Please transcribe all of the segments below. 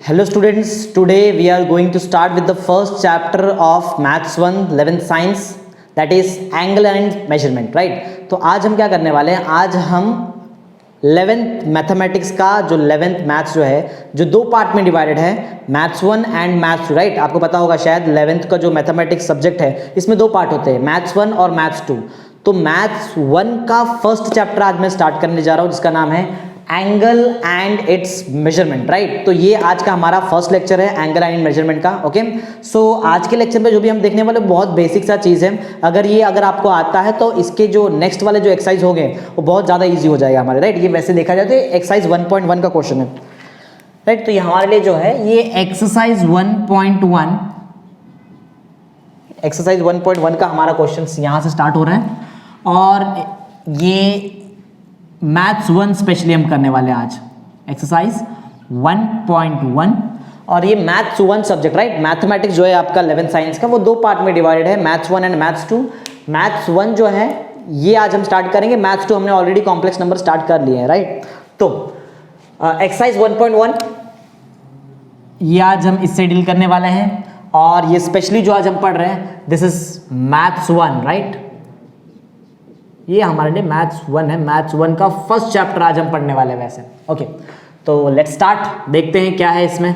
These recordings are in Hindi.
Hello students, today we are going to start with the first chapter of Maths 1 11th Science, that is angle and measurement, right? तो आज हम क्या करने वाले हैं, आज हम 11th मैथमेटिक्स का जो 11th मैथ्स जो है जो दो पार्ट में डिवाइडेड है, मैथ्स 1 एंड मैथ्स 2, राइट? आपको पता होगा शायद 11th का जो मैथमेटिक्स सब्जेक्ट है इसमें दो पार्ट होते हैं, मैथ्स 1 और मैथ्स 2। तो मैथ्स 1 का फर्स्ट चैप्टर आज मैं स्टार्ट करने जा रहा हूँ जिसका नाम है angle and its measurement, right? तो ये आज का हमारा फर्स्ट लेक्चर है एंगल एंड मेजरमेंट का, ओके? सो आज के लेक्चर में जो भी हम देखने वाले बहुत बेसिक सा चीज़ है, अगर आपको आता है तो इसके जो नेक्स्ट वाले जो एक्सरसाइज हो गए वो बहुत ज़्यादा ईजी हो जाएगा हमारे, राइट? ये वैसे देखा जाए तो एक्सरसाइज 1.1 का क्वेश्चन है, राइट? तो ये हमारे लिए जो है ये एक्सरसाइज 1.1 का हमारा क्वेश्चन यहाँ से स्टार्ट हो रहा है और ये मैथ्स 1 स्पेशली हम करने वाले हैं आज, एक्सरसाइज 1.1। और ये मैथ्स 1 सब्जेक्ट, राइट? मैथमेटिक्स जो है आपका 11th साइंस का वो दो पार्ट में डिवाइडेड है, मैथ्स 1 एंड मैथ्स 2। मैथ्स 1 जो है ये आज हम स्टार्ट करेंगे, मैथ्स 2 हमने ऑलरेडी कॉम्प्लेक्स नंबर स्टार्ट कर लिए हैं, राइट? तो एक्सरसाइज 1.1 ये आज हम इससे डील करने वाले हैं और ये स्पेशली जो आज हम पढ़ रहे हैं दिस इज मैथ्स 1, राइट? ये हमारे लिए मैथ्स 1 है, मैथ्स 1 का फर्स्ट चैप्टर आज हम पढ़ने वाले हैं वैसे, ओके? तो लेट्स स्टार्ट, देखते हैं क्या है इसमें।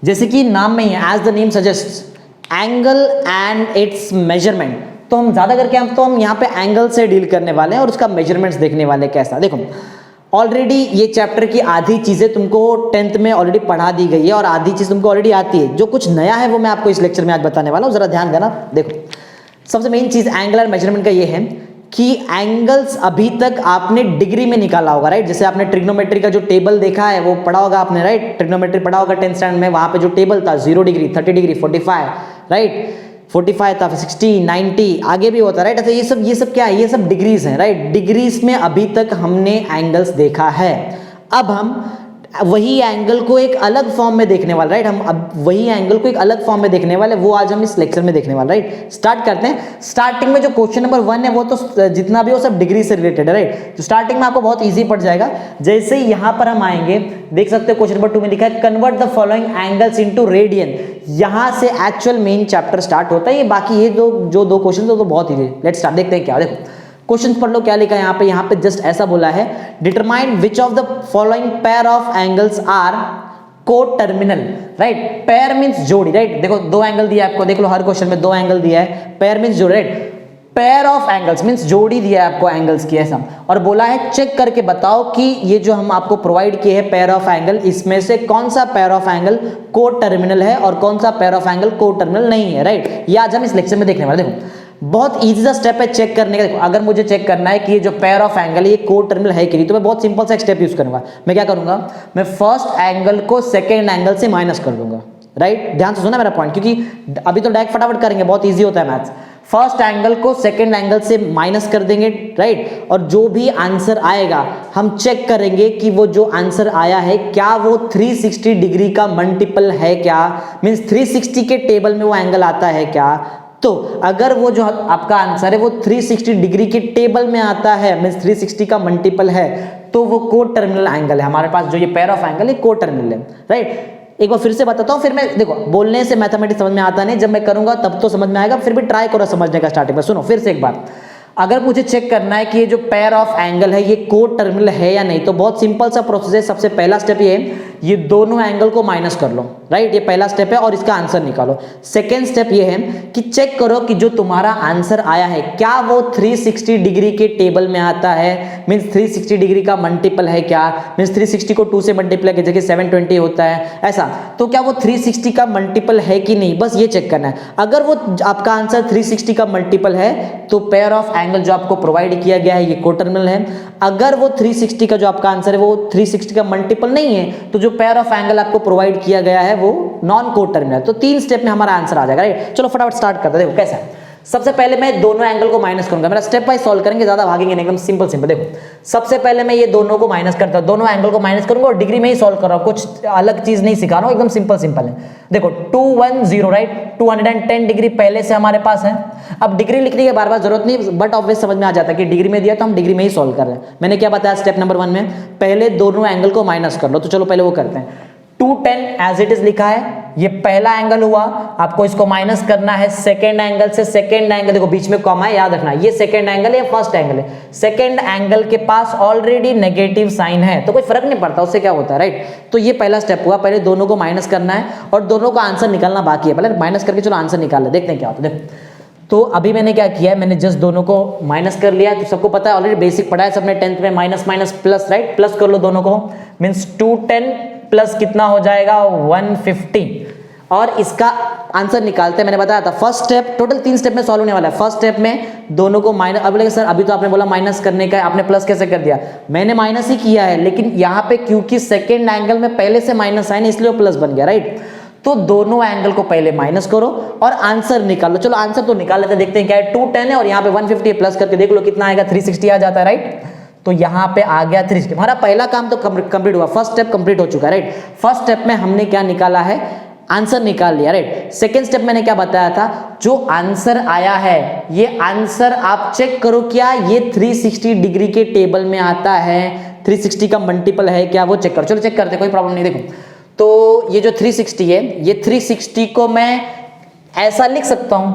जैसे कि नाम में ही है, as the name suggest, angle and its measurement. तो हम ज़्यादा करके हम यहाँ पे एंगल से डील करने वाले हैं और उसका मेजरमेंट्स देखने वाले हैं कैसा। देखो ऑलरेडी ये चैप्टर की आधी चीज़ें तुमको 10th में ऑलरेडी पढ़ा दी गई है और आधी चीज़ तुमको ऑलरेडी आती है। जो कुछ नया है वो मैं आपको इस लेक्चर में आज बताने वाला हूँ, ज़रा ध्यान देना। देखो सबसे main cheese angle and measurement का ये है कि एंगल्स अभी तक आपने डिग्री में निकाला होगा, राइट? जैसे आपने ट्रिग्नोमेट्री का जो टेबल देखा है वो पढ़ा होगा आपने, राइट? ट्रिग्नोमेट्री पढ़ा होगा 10th स्टैंडर्ड में, वहाँ पे जो टेबल था 0 डिग्री, 30 डिग्री, 45, राइट? 45 था, 60, 90 आगे भी होता है, राइट? अच्छा ये सब क्या है? ये सब डिग्रीज हैं, राइट? डिग्रीज में अभी तक हमने एंगल्स देखा है। अब हम वही एंगल को एक अलग फॉर्म में देखने वाले, राइट? हम अब वही एंगल को एक अलग फॉर्म में देखने वाले, वो आज हम इस लेक्चर में देखने वाले, राइट? स्टार्ट करते हैं। स्टार्टिंग में जो क्वेश्चन नंबर 1 है वो तो जितना भी हो सब डिग्री से रिलेटेड है, राइट? तो स्टार्टिंग में आपको बहुत इजी पड़ जाएगा। जैसे ही यहाँ पर हम आएंगे देख सकते हो क्वेश्चन नंबर 2 में लिखा है convert the following angles into radian. यहाँ से एक्चुअल मेन चैप्टर स्टार्ट होता है। ये बाकी ये जो दो क्वेश्चन तो बहुत इजी। लेट्स स्टार्ट, देखते हैं क्या। देखो क्वेश्चन पढ़ लो क्या लिखा है यहाँ पे जस्ट ऐसा बोला है, determine which of the following pair of angles are coterminal, right? Pair means जोड़ी, राइट? देखो दो एंगल दिया है आपको, देख लो हर क्वेश्चन में दो एंगल दिया है, पेयर मींस जोड़ी, right? Pair of angles means जोड़ी दिया है आपको एंगल्स की, ऐसा। और बोला है चेक करके बताओ कि ये जो हम आपको प्रोवाइड किए हैं पेयर ऑफ एंगल, इसमें से कौन सा पेयर ऑफ एंगल कोटर्मिनल है और कौन सा पेयर ऑफ एंगल कोटर्मिनल नहीं है, राइट? ये आज हम इस लेक्चर में देखने वाले। देखो बहुत इजी सा स्टेप है चेक करने का। देखो अगर मुझे चेक करना है कि ये जो पेयर ऑफ एंगल है ये कोटर्मिनल है कि नहीं, तो मैं बहुत सिंपल सा स्टेप यूज करूंगा। मैं क्या करूंगा, मैं फर्स्ट एंगल को सेकेंड एंगल से माइनस कर दूंगा, राइट? ध्यान से सुना मेरा पॉइंट, क्योंकि अभी तो डायरेक्ट फटाफट करेंगे, बहुत ईजी होता है मैथ्स। फर्स्ट एंगल को सेकेंड एंगल से माइनस कर देंगे, राइट? और जो भी आंसर आएगा हम चेक करेंगे कि वो जो आंसर आया है क्या वो 360 डिग्री का मल्टीपल है क्या, मीन्स 360 के टेबल में वो एंगल आता है क्या। तो अगर वो जो आपका आंसर है वो 360 डिग्री के टेबल में आता है, मींस 360 का मल्टीपल है, तो वो कोटर्मिनल एंगल है। हमारे पास जो ये पेयर ऑफ एंगल है कोटर्मिनल है, राइट? एक बार फिर से बताता हूं, फिर मैं देखो बोलने से मैथमेटिक्स समझ में आता नहीं, जब मैं करूंगा तब तो समझ में आएगा, फिर भी ट्राई करो समझने का स्टार्टिंग में। सुनो फिर से एक बार, अगर मुझे चेक करना है कि ये जो पेयर ऑफ एंगल है ये कोटर्मिनल है या नहीं, तो बहुत सिंपल सा प्रोसेस है। सबसे पहला स्टेप ये है, ये दोनों एंगल को माइनस कर लो, राइट? ये पहला स्टेप है और इसका आंसर निकालो। सेकेंड स्टेप ये है कि चेक करो कि जो तुम्हारा आंसर आया है क्या वो 360 डिग्री के टेबल में आता है, मीन्स 360 डिग्री का मल्टीपल है क्या, मीन्स 360 को 2 से मल्टीप्लाई की जगह 720 होता है ऐसा, तो क्या वो 360 का मल्टीपल है कि नहीं, बस ये चेक करना है। अगर वो आपका आंसर 360 का मल्टीपल है तो पेयर ऑफ एंगल जो आपको प्रोवाइड किया गया है ये कोटर्मिनल है। अगर वो 360 का जो आपका आंसर है वो 360 का मल्टीपल नहीं है, तो जो पेयर ऑफ एंगल आपको प्रोवाइड किया गया है वो नॉन कोटर्मिनल है। तो 3 स्टेप में हमारा आंसर आ जाएगा, राइट? चलो फटाफट स्टार्ट करते हैं। देखो कैसा है, सबसे पहले मैं दोनों एंगल को माइनस करूंगा, मेरा स्टेप वाइज सॉल्व करेंगे, ज्यादा भागेंगे नहीं, एकदम सिंपल। देखो सबसे पहले मैं ये दोनों को माइनस करता हूं, दोनों एंगल को माइनस करूंगा और डिग्री में ही सॉल्व कर रहा हूं, कुछ अलग चीज नहीं सिखा रहा हूं, एकदम सिंपल है। देखो 210, राइट? 210 डिग्री पहले से हमारे पास है। अब डिग्री लिखने की बार बार जरूरत नहीं, बट ऑब्वियस समझ में आ जाता है कि डिग्री में दिया तो हम डिग्री में ही सॉल्व कर रहे हैं। मैंने क्या बताया स्टेप नंबर 1 में, पहले दोनों एंगल को माइनस कर लो, तो चलो पहले वो करते हैं। 210 एज इट इज लिखा है, ये पहला एंगल हुआ, आपको इसको माइनस करना है सेकेंड एंगल से। सेकेंड एंगल देखो बीच में कॉमा है, याद रखना, ये सेकेंड एंगल है, फर्स्ट एंगल है। सेकेंड एंगल के पास ऑलरेडी नेगेटिव साइन है तो कोई फर्क नहीं पड़ता उससे क्या होता है, राइट। तो ये पहला स्टेप हुआ, पहले दोनों को माइनस करना है और दोनों का आंसर निकालना बाकी है। पहले माइनस करके चलो आंसर निकाल ले, देखते हैं क्या होता है। देखो तो अभी मैंने क्या किया है, मैंने जस्ट दोनों को माइनस कर लिया। तो सबको पता है, ऑलरेडी बेसिक पढ़ा है सबने 10th में, minus minus plus, right. Plus कर लो दोनों को, मीन्स 210 प्लस कितना हो जाएगा 150, और इसका आंसर निकालते हैं। मैंने बताया था फर्स्ट स्टेप, टोटल 3 स्टेप में सॉल्व होने वाला है। फर्स्ट स्टेप में दोनों को माइनस, अब बोलेंगे सर अभी तो आपने बोला माइनस करने का है, आपने प्लस कैसे कर दिया? मैंने माइनस ही किया है, लेकिन यहाँ पे क्योंकि सेकेंड एंगल में पहले से माइनस है इसलिए वो प्लस बन गया, राइट। तो दोनों एंगल को पहले माइनस करो और आंसर निकालो। चलो आंसर तो निकाल लेते हैं, देखते हैं क्या है। 210 है और यहाँ पे 150 प्लस करके देख लो कितना आएगा, 360 आ जाता है, राइट। तो यहाँ पे आ गया 360। हमारा पहला काम तो कंप्लीट हुआ, फर्स्ट स्टेप कंप्लीट हो चुका है, राइट। फर्स्ट स्टेप में हमने क्या निकाला है, आंसर निकाल लिया, राइट। सेकेंड स्टेप मैंने क्या बताया था, जो आंसर आया है ये आंसर आप चेक करो क्या ये 360 डिग्री के टेबल में आता है, 360 का मल्टीपल है क्या, वो चेक करो। चलो चेक करते, कोई प्रॉब्लम नहीं। देखो तो ये जो 360 है, ये 360 को मैं ऐसा लिख सकता हूं,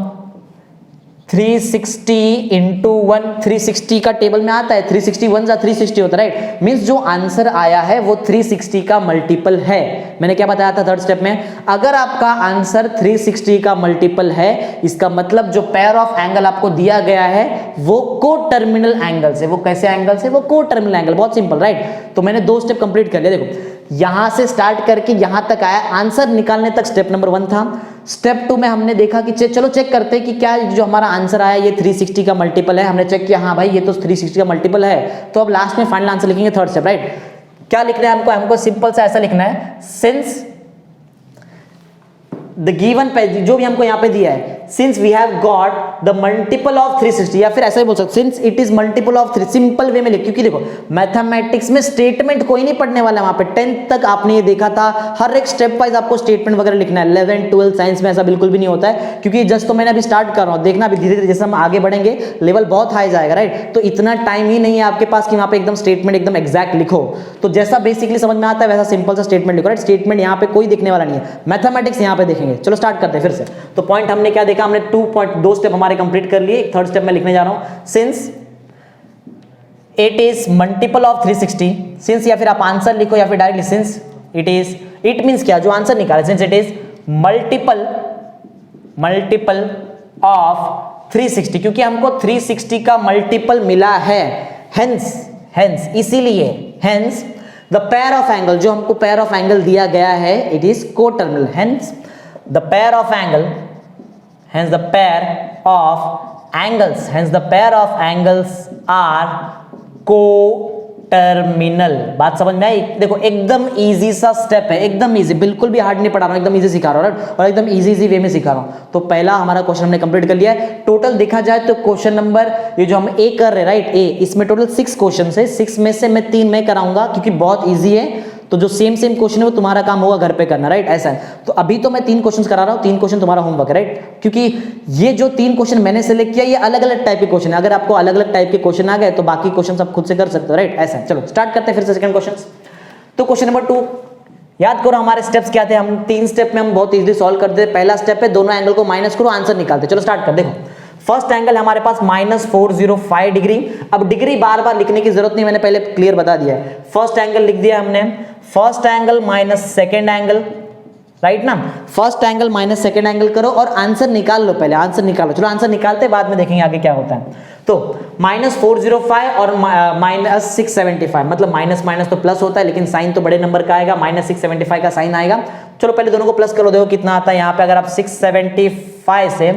360 इंटू 1, 360 का टेबल में आता है, 360 1 जा 360 होता है, राइट। मीन्स जो आंसर आया है वो 360 का मल्टीपल है। मैंने क्या बताया था थर्ड स्टेप में, अगर आपका आंसर 360 का मल्टीपल है, इसका मतलब जो पेयर ऑफ एंगल आपको दिया गया है वो को टर्मिनल एंगल से, वो कैसे एंगल से, वो को टर्मिनल एंगल, बहुत सिंपल, राइट। तो मैंने 2 स्टेप कंप्लीट कर लिया। देखो यहां से स्टार्ट करके यहां तक आया, आंसर निकालने तक स्टेप नंबर 1 था। स्टेप 2 में हमने देखा कि चलो चेक करते हैं कि क्या जो हमारा आंसर आया ये 360 का मल्टीपल है। हमने चेक किया, हाँ भाई ये तो 360 का मल्टीपल है। तो अब लास्ट में फाइनल आंसर लिखेंगे थर्ड स्टेप, राइट। क्या लिखना है हमको सिंपल सा ऐसा लिखना है, सिंस द गिवन पे जो भी हमको यहाँ पे दिया है, since we have got the multiple of 360, या फिर ऐसा ही बोल सकते since it is multiple of 3, simple way में लिख, क्योंकि देखो मैथमेटिक्स में स्टेटमेंट कोई नहीं पढ़ने वाला वहां पे। 10th तक आपने ये देखा था, हर एक स्टेप वाइज आपको स्टेटमेंट वगैरह लिखना है। 11 12 साइंस में ऐसा बिल्कुल भी नहीं होता है, क्योंकि जस्ट तो मैंने अभी स्टार्ट कर रहा हूँ, देखना भी धीरे धीरे जैसे हम आगे बढ़ेंगे लेवल बहुत हाई जाएगा, राइट। तो इतना टाइम ही नहीं है आपके पास कि वहां पे एकदम स्टेटमेंट एकदम एग्जैक्ट लिखो। तो जैसा बेसिकली समझ में आता है वैसा सिंपल सा स्टेटमेंट लिखो, राइट। स्टेटमेंट यहाँ पे कोई दिखने वाला नहीं है, मैथमेटिक्स यहाँ पे देखेंगे। चलो स्टार्ट करते हैं फिर से। तो पॉइंट हमने क्या देखा, हमने 2 स्टेप हमारे कंप्लीट कर लिए। थर्ड स्टेप में लिखने जा रहा हूं, since it is multiple of 360, since या फिर आप आंसर लिखो या फिर directly since it is, it means क्या, जो आंसर निकाले, since it is multiple of 360, क्योंकि हमको 360 का मल्टीपल मिला है, हेंस इसीलिए hence the pair of angle, जो हमको पेयर ऑफ एंगल दिया गया है it is coterminal, hence the pair of angle, hence the pair of angles are co-terminal। बात समझ में आई? देखो एकदम इजी सा स्टेप है, एकदम इजी, बिल्कुल भी हार्ड नहीं पढ़ा रहा हूं, एकदम इजी सिखा रहा हूं और एकदम इजी वे में सिखा रहा हूं। तो पहला हमारा क्वेश्चन हमने कंप्लीट कर लिया है। टोटल देखा जाए तो क्वेश्चन नंबर ये जो हम ए कर रहे हैं, राइट, ए, इसमें टोटल 6 क्वेश्चन है। 6 में से मैं 3 मैं कराऊंगा क्योंकि बहुत ईजी है। तो जो सेम क्वेश्चन है वो तुम्हारा काम होगा घर पे करना, राइट, ऐसा है। तो अभी तो मैं 3 क्वेश्चन करा रहा हूं, 3 क्वेश्चन तुम्हारा होमवर्क है, राइट। क्योंकि ये जो 3 क्वेश्चन मैंने सेलेक्ट किया ये अलग अलग टाइप के क्वेश्चन है। अगर आपको अलग अलग टाइप के क्वेश्चन आ गए तो बाकी क्वेश्चन आप खुद से कर सकते हो, राइट, ऐसा है। चलो स्टार्ट करते हैं फिर से सेकंड क्वेश्चन। तो क्वेश्चन नंबर 2, याद करो हमारे स्टेप्स क्या थे। हम 3 स्टेप में हम बहुत इजीली सॉल्व करते हैं। पहला स्टेप है दोनों एंगल को माइनस करो, आंसर निकालते। चलो स्टार्ट कर। देखो फर्स्ट एंगल हमारे पास -405 डिग्री। अब डिग्री बार बार लिखने की जरूरत नहीं, मैंने पहले क्लियर बता दिया है। फर्स्ट एंगल लिख दिया हमने, first angle minus second angle, right ना। First angle minus second angle करो और आंसर निकाल लो, पहले आंसर निकालो। चलो आंसर निकालते बाद में देखेंगे आगे क्या होता है। तो -405 और -675, मतलब माइनस माइनस तो प्लस होता है, लेकिन साइन तो बड़े नंबर का आएगा, -675 का साइन आएगा। चलो पहले दोनों को प्लस करो, देखो कितना आता है। यहाँ पे अगर आप 675 से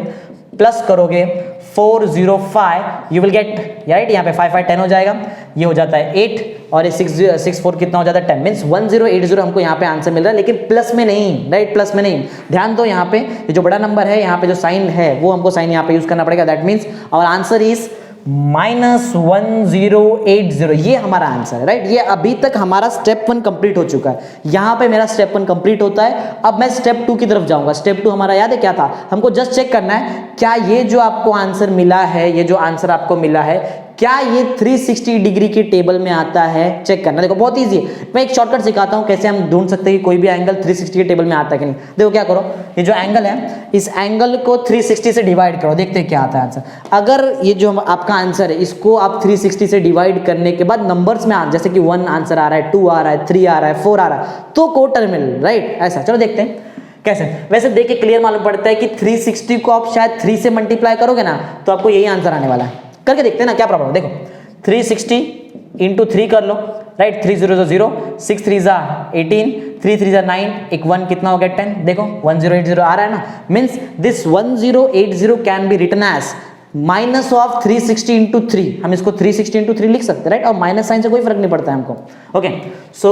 प्लस करोगे 405 यू विल गेट, राइट, यहाँ पे 5 5 10 हो जाएगा, ये हो जाता है 8 और ये 6 4 कितना हो जाता है 10, मीन्स 1080 हमको यहाँ पे आंसर मिल रहा है, लेकिन प्लस में नहीं, राइट, प्लस में नहीं। ध्यान दो यहाँ पे ये जो बड़ा नंबर है यहाँ पे जो साइन है वो हमको साइन यहाँ पे यूज करना पड़ेगा। That means our answer is -1080, ये हमारा आंसर है, राइट। ये अभी तक हमारा स्टेप 1 कंप्लीट हो चुका है। यहाँ पे मेरा स्टेप 1 कंप्लीट होता है। अब मैं स्टेप 2 की तरफ जाऊंगा। स्टेप 2 हमारा याद है क्या था, हमको जस्ट चेक करना है क्या ये जो आपको आंसर मिला है, ये जो आंसर आपको मिला है क्या ये 360 डिग्री के टेबल में आता है, चेक करना। देखो बहुत इजी है, मैं एक शॉर्टकट सिखाता हूं कैसे हम ढूंढ सकते हैं कि कोई भी एंगल 360 के टेबल में आता है कि नहीं। देखो क्या करो, ये जो एंगल है इस एंगल को 360 से डिवाइड करो, देखते हैं क्या आता है आंसर। अगर ये जो आपका आंसर है इसको आप 360 से डिवाइड करने के बाद नंबर्स में जैसे कि 1 आंसर आ रहा है, 2 आ रहा है, 3 आ रहा है, 4 आ रहा है, तो कोटर्मिनल, राइट। ऐसा चलो देखते हैं कैसे। वैसे देख के क्लियर मालूम पड़ता है कि 360 को आप शायद 3 से मल्टीप्लाई करोगे ना तो आपको यही आंसर आने वाला है। करके देखते हैं ना क्या प्रॉब्लम है। देखो 360 इंटू 3 कर लो, राइट। 3 0 0, 6 3 18, 3 3 9, एक 1 कितना हो गया 10। देखो 1080 आ रहा है ना, means this 1080 can be written as minus of 360 into 3। हम इसको 360 इंटू 3 लिख सकते हैं, राइट। और माइनस साइन से कोई फर्क नहीं पड़ता है हमको। ओके, सो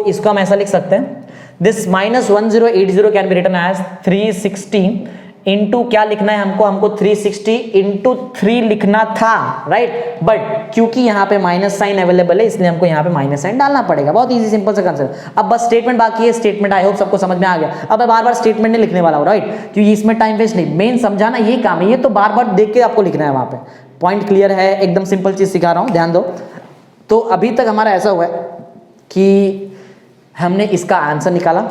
इसको हम ऐसा लिख सकते हैं, this minus 1080 can be written as 360 into क्या लिखना है हमको 360 इंटू 3 लिखना था, राइट। बट क्योंकि यहाँ पे माइनस साइन अवेलेबल है इसलिए हमको यहाँ पे माइनस साइन डालना पड़ेगा। बहुत इजी सिंपल सा कंसेप्ट। अब बस स्टेटमेंट बाकी है, स्टेटमेंट आई होप सबको समझ में आ गया। अब मैं बार बार स्टेटमेंट नहीं लिखने वाला हूँ, राइट, क्योंकि इसमें टाइम वेस्ट नहीं, मेन समझाना ये काम है। ये तो बार बार देख के आपको लिखना है, वहां पे पॉइंट क्लियर है, एकदम सिंपल चीज सिखा रहा हूँ, ध्यान दो। तो अभी तक हमारा ऐसा हुआ है कि हमने इसका आंसर निकाला,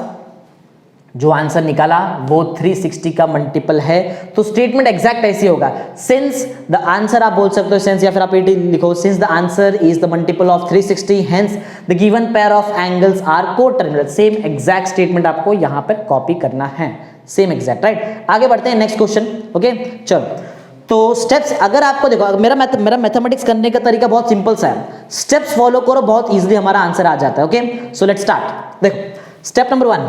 जो आंसर निकाला वो 360 का मल्टीपल है, तो स्टेटमेंट एग्जैक्ट ऐसी होगा, सिंस द आंसर, आप बोल सकते हो सिंस, या फिर आप एटी लिखो, since the answer is the multiple of 360 hence the given pair of angles are coterminal. Same exact statement आपको यहां पर कॉपी करना है, सेम एग्जैक्ट, राइट। आगे बढ़ते हैं नेक्स्ट क्वेश्चन। ओके चलो, तो स्टेप्स अगर आपको देखो, मेरा मैथमेटिक्स करने का तरीका बहुत सिंपल सा है, स्टेप्स फॉलो करो, बहुत इजीली हमारा आंसर आ जाता है। Okay so let's start. देखो step number 1,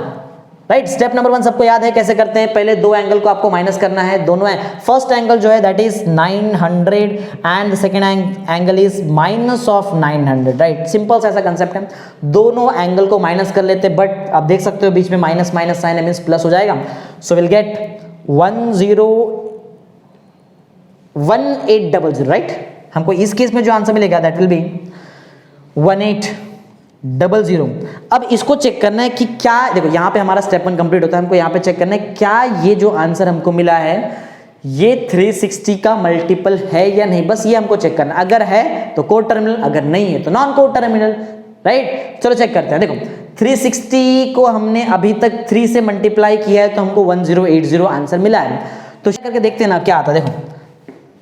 right. Step number 1 सबको याद है कैसे करते हैं। पहले दो एंगल को आपको माइनस करना है, दोनों है। फर्स्ट एंगल जो है that is 900 and second angle is minus of 900, right. Simple सा ऐसा कंसेप्ट है, दोनों एंगल को माइनस कर लेते हैं, बट आप देख सकते हो बीच में माइनस माइनस साइन है, मींस प्लस हो जाएगा। So will get 1800, right. हमको इस केस में जो आंसर मिलेगा दैट विल बी 1800। अब इसको चेक करना है कि क्या, देखो यहाँ पे हमारा स्टेप 1 कंप्लीट होता है, हमको यहाँ पे चेक करना है क्या ये जो आंसर हमको मिला है ये 360 का मल्टीपल है या नहीं, बस ये हमको चेक करना। अगर है तो कोटर्मिनल, अगर नहीं है तो नॉन कोटर्मिनल, राइट। चलो चेक करते हैं। देखो 360 को हमने अभी तक 3 से मल्टीप्लाई किया है तो हमको 1080 आंसर मिला है। तो चेक करके देखते हैं ना क्या आता है। देखो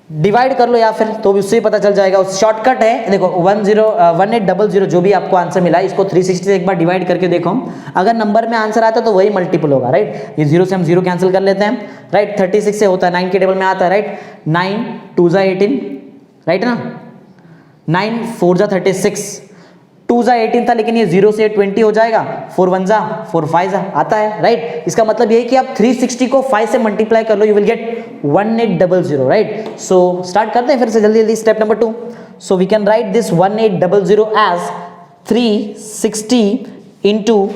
डिवाइड कर लो या फिर, तो उससे ही पता चल जाएगा। उस शॉर्टकट है, देखो 1800 जो भी आपको आंसर मिला है इसको 360 से एक बार डिवाइड करके देखो, अगर नंबर में आंसर आता है तो वही मल्टीपल होगा, राइट। ये 0 से हम 0 कैंसिल कर लेते हैं, राइट। 36 से होता है, 9 के टेबल में आता है, राइट। 9 2 18, राइट ना, 9 4 36, 2 18 था लेकिन ये 0 से 20 हो जाएगा, 4 1 4 5 आता है, राइट। इसका मतलब ये है कि आप 360 को 5 से मल्टीप्लाई कर लो, you will get 1800, right. So start करते हैं फिर से जल्दी जल्दी। Step number 2, so we can write this 1800 as 360 into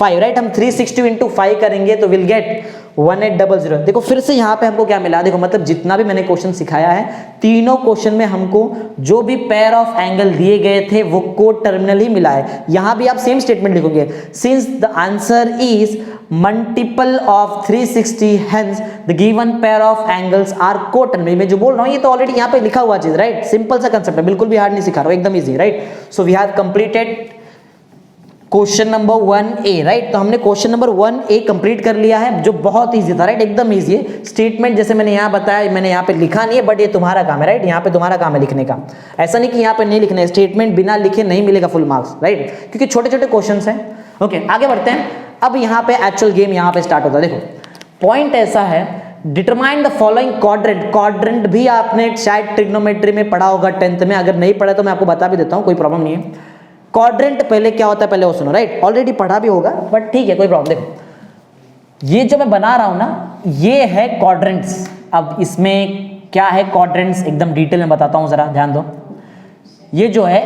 5, right. हम 360 इंटू 5 करेंगे तो विल गेट 1800। देखो फिर से यहाँ पे हमको क्या मिला, देखो मतलब जितना भी मैंने क्वेश्चन सिखाया है तीनों क्वेश्चन में हमको जो भी पेयर ऑफ एंगल दिए गए थे वो कोटर्मिनल ही मिला है। यहां भी आप सेम स्टेटमेंट लिखोगे, since the answer is multiple of 360 hence the given pair of angles are coterminal. मैं जो बोल रहा हूं ये तो ऑलरेडी यहाँ पे लिखा हुआ चीज, राइट। सिंपल सा कंसेप्ट है, बिल्कुल भी हार्ड नहीं सिखा रहा हूं, एकदम easy, right. So we have completed question number 1A, right. तो हमने क्वेश्चन नंबर 1A कंप्लीट कर लिया है, जो बहुत इजी था, राइट, एकदम इजी है। स्टेटमेंट जैसे मैंने यहाँ बताया, मैंने यहाँ पे लिखा नहीं है, बट ये तुम्हारा काम है, राइट। यहाँ पे तुम्हारा काम है लिखने का, ऐसा नहीं कि यहाँ पे नहीं लिखना है। स्टेटमेंट बिना लिखे नहीं मिलेगा फुल मार्क्स, राइट, क्योंकि छोटे छोटे क्वेश्चन हैं। ओके आगे बढ़ते हैं। अब यहाँ पे एक्चुअल गेम यहाँ पे स्टार्ट होता है। देखो पॉइंट ऐसा है, determine the following quadrant. Quadrant भी आपने शायद ट्रिग्नोमेट्री में पढ़ा होगा 10th में, अगर नहीं पढ़ा तो मैं आपको बता भी देता हूँ, कोई प्रॉब्लम नहीं है। क्वाड्रेंट पहले क्या होता है पहले वो सुनो, राइट। ऑलरेडी पढ़ा भी होगा बट ठीक है, कोई प्रॉब्लम। देखो ये जो मैं बना रहा हूं ना ये है क्वाड्रेंट्स। अब इसमें क्या है क्वाड्रेंट्स एकदम डिटेल में बताता हूं, जरा ध्यान दो। ये जो है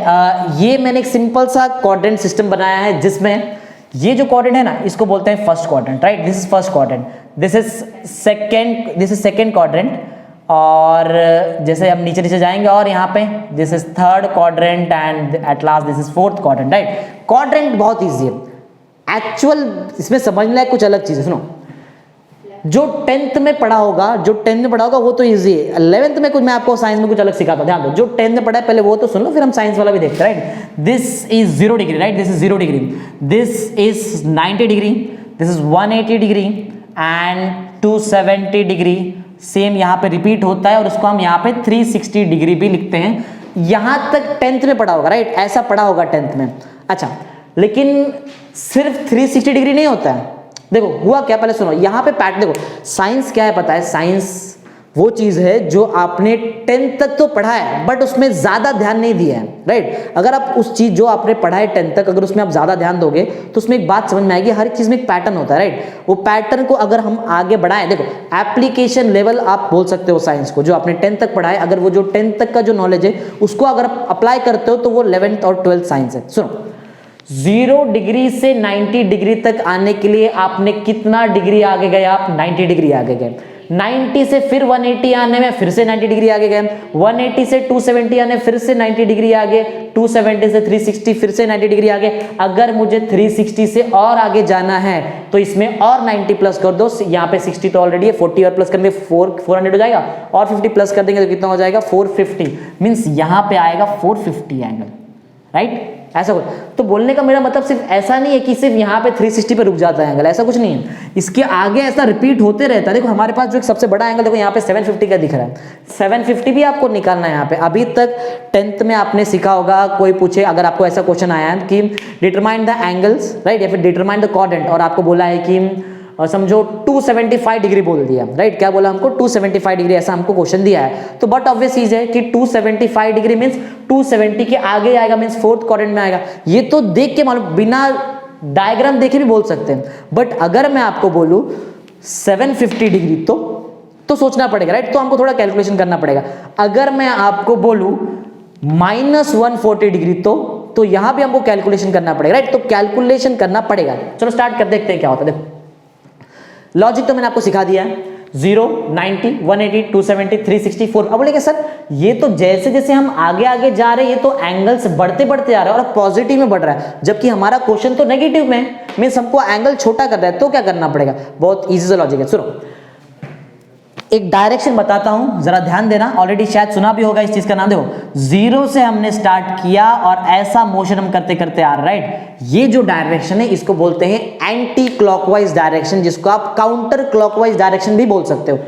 ये मैंने एक सिंपल सा क्वाड्रेंट सिस्टम बनाया है, जिसमें ये जो क्वाड्रेंट है ना इसको बोलते हैं first quadrant, right. This is first quadrant, this is second quadrant, और जैसे हम नीचे नीचे जाएंगे और यहाँ पे this is third quadrant and at last this is fourth quadrant, right. Quadrant बहुत इजी है एक्चुअल, इसमें समझना है कुछ अलग चीज है। सुनो, जो 10th में पढ़ा होगा वो तो इजी है। 11th में कुछ मैं आपको साइंस में कुछ अलग सिखाता हूं, ध्यान दो। जो 10th में पढ़ा है पहले वो तो सुन लो, फिर हम साइंस वाला भी देखते हैं, right. This is 0 degree, right, this is 0 degree, this is 90 degree, this is 180 degree and 270 degree. Same यहाँ पे रिपीट होता है और उसको हम यहाँ पे 360 डिग्री भी लिखते हैं। यहां तक 10th में पढ़ा होगा, राइट, ऐसा पढ़ा होगा 10th में। अच्छा, लेकिन सिर्फ 360 डिग्री नहीं होता है। देखो हुआ क्या, पहले सुनो, यहां पे पैटर्न देखो। साइंस क्या है पता है? साइंस वो चीज है जो आपने 10th तक तो पढ़ा है बट उसमें ज्यादा ध्यान नहीं दिया है, राइट। अगर आप उस चीज जो आपने पढ़ा है 10th तक, अगर उसमें आप ज्यादा ध्यान दोगे तो उसमें एक बात समझ में आएगी, हर चीज में एक पैटर्न होता है, राइट। वो पैटर्न को अगर हम आगे बढ़ाएं, देखो एप्लीकेशन लेवल आप बोल सकते हो साइंस को, जो आपने 10th तक पढ़ा है, अगर वो जो 10th तक का जो नॉलेज है उसको अगर आप अप्लाई करते हो तो वो 11th और 12th साइंस है। सुनो, 0 डिग्री से 90 डिग्री तक आने के लिए आपने कितना डिग्री आगे गए? आप 90 डिग्री आगे गए। 90 से फिर 180 आने में फिर से 90 डिग्री आगे गए। 180 से 270 आने फिर से 90 डिग्री आगे। 270 से 360 फिर से 90 डिग्री आगे। अगर मुझे 360 से और आगे जाना है तो इसमें और 90 प्लस कर दो। यहाँ पे 60 तो ऑलरेडी है, 40 और प्लस करेंगे 400 हो जाएगा, और 50 प्लस कर देंगे तो कितना हो जाएगा? 450। मीन्स यहाँ पे आएगा 450 एंगल, राइट। ऐसा कुछ तो बोलने का मेरा मतलब सिर्फ ऐसा नहीं है कि सिर्फ यहाँ पे 360 पे रुक जाता है एंगल, ऐसा कुछ नहीं है। इसके आगे ऐसा रिपीट होते रहता है। देखो हमारे पास जो एक सबसे बड़ा एंगल देखो यहाँ पे 750 का दिख रहा है। 750 भी आपको निकालना है यहाँ पे। अभी तक 10th में आपने सीखा होगा, कोई पूछे अगर आपको ऐसा क्वेश्चन आया है कि डिटरमाइन द एंगल्स, राइट, या फिर डिटरमाइन द क्वाड्रेंट, और आपको बोला है कि समझो 275 डिग्री बोल दिया, राइट। क्या बोला हमको? 275 डिग्री, ऐसा हमको क्वेश्चन दिया है। तो बट ऑब्वियस चीज है कि 275 डिग्री मींस 270 के आगे आएगा, मींस 4th क्वाड्रेंट में आएगा। ये तो देख के मालूम, बिना डायग्राम देखे भी बोल सकते हैं। बट अगर मैं आपको बोलूं 750 डिग्री तो सोचना पड़ेगा, राइट। तो हमको थोड़ा कैलकुलेशन करना पड़ेगा। अगर मैं आपको बोलूं -140 डिग्री तो यहां भी हमको कैलकुलेशन करना पड़ेगा, राइट। तो कैलकुलेशन करना पड़ेगा। चलो स्टार्ट कर देखते हैं क्या होता है। देखो लॉजिक तो मैंने आपको सिखा दिया है, 0, 90, 180, 270, 360, 4। अब बोलेंगे सर ये तो जैसे जैसे हम आगे आगे जा रहे हैं ये तो एंगल्स बढ़ते बढ़ते आ रहे हैं और पॉजिटिव में बढ़ रहा है, जबकि हमारा क्वेश्चन तो नेगेटिव में, मींस हमको एंगल छोटा कर रहा है। तो क्या करना पड़ेगा? बहुत इजी सा लॉजिक है। सुनो, एक डायरेक्शन बताता हूं, जरा ध्यान देना। ऑलरेडी शायद सुना भी होगा इस चीज का नाम। देखो 0 से हमने स्टार्ट किया और ऐसा मोशन हम करते करते आ रहे, राइट। ये जो डायरेक्शन है इसको बोलते हैं एंटी क्लॉकवाइज डायरेक्शन, जिसको आप काउंटर क्लॉकवाइज डायरेक्शन भी बोल सकते हो।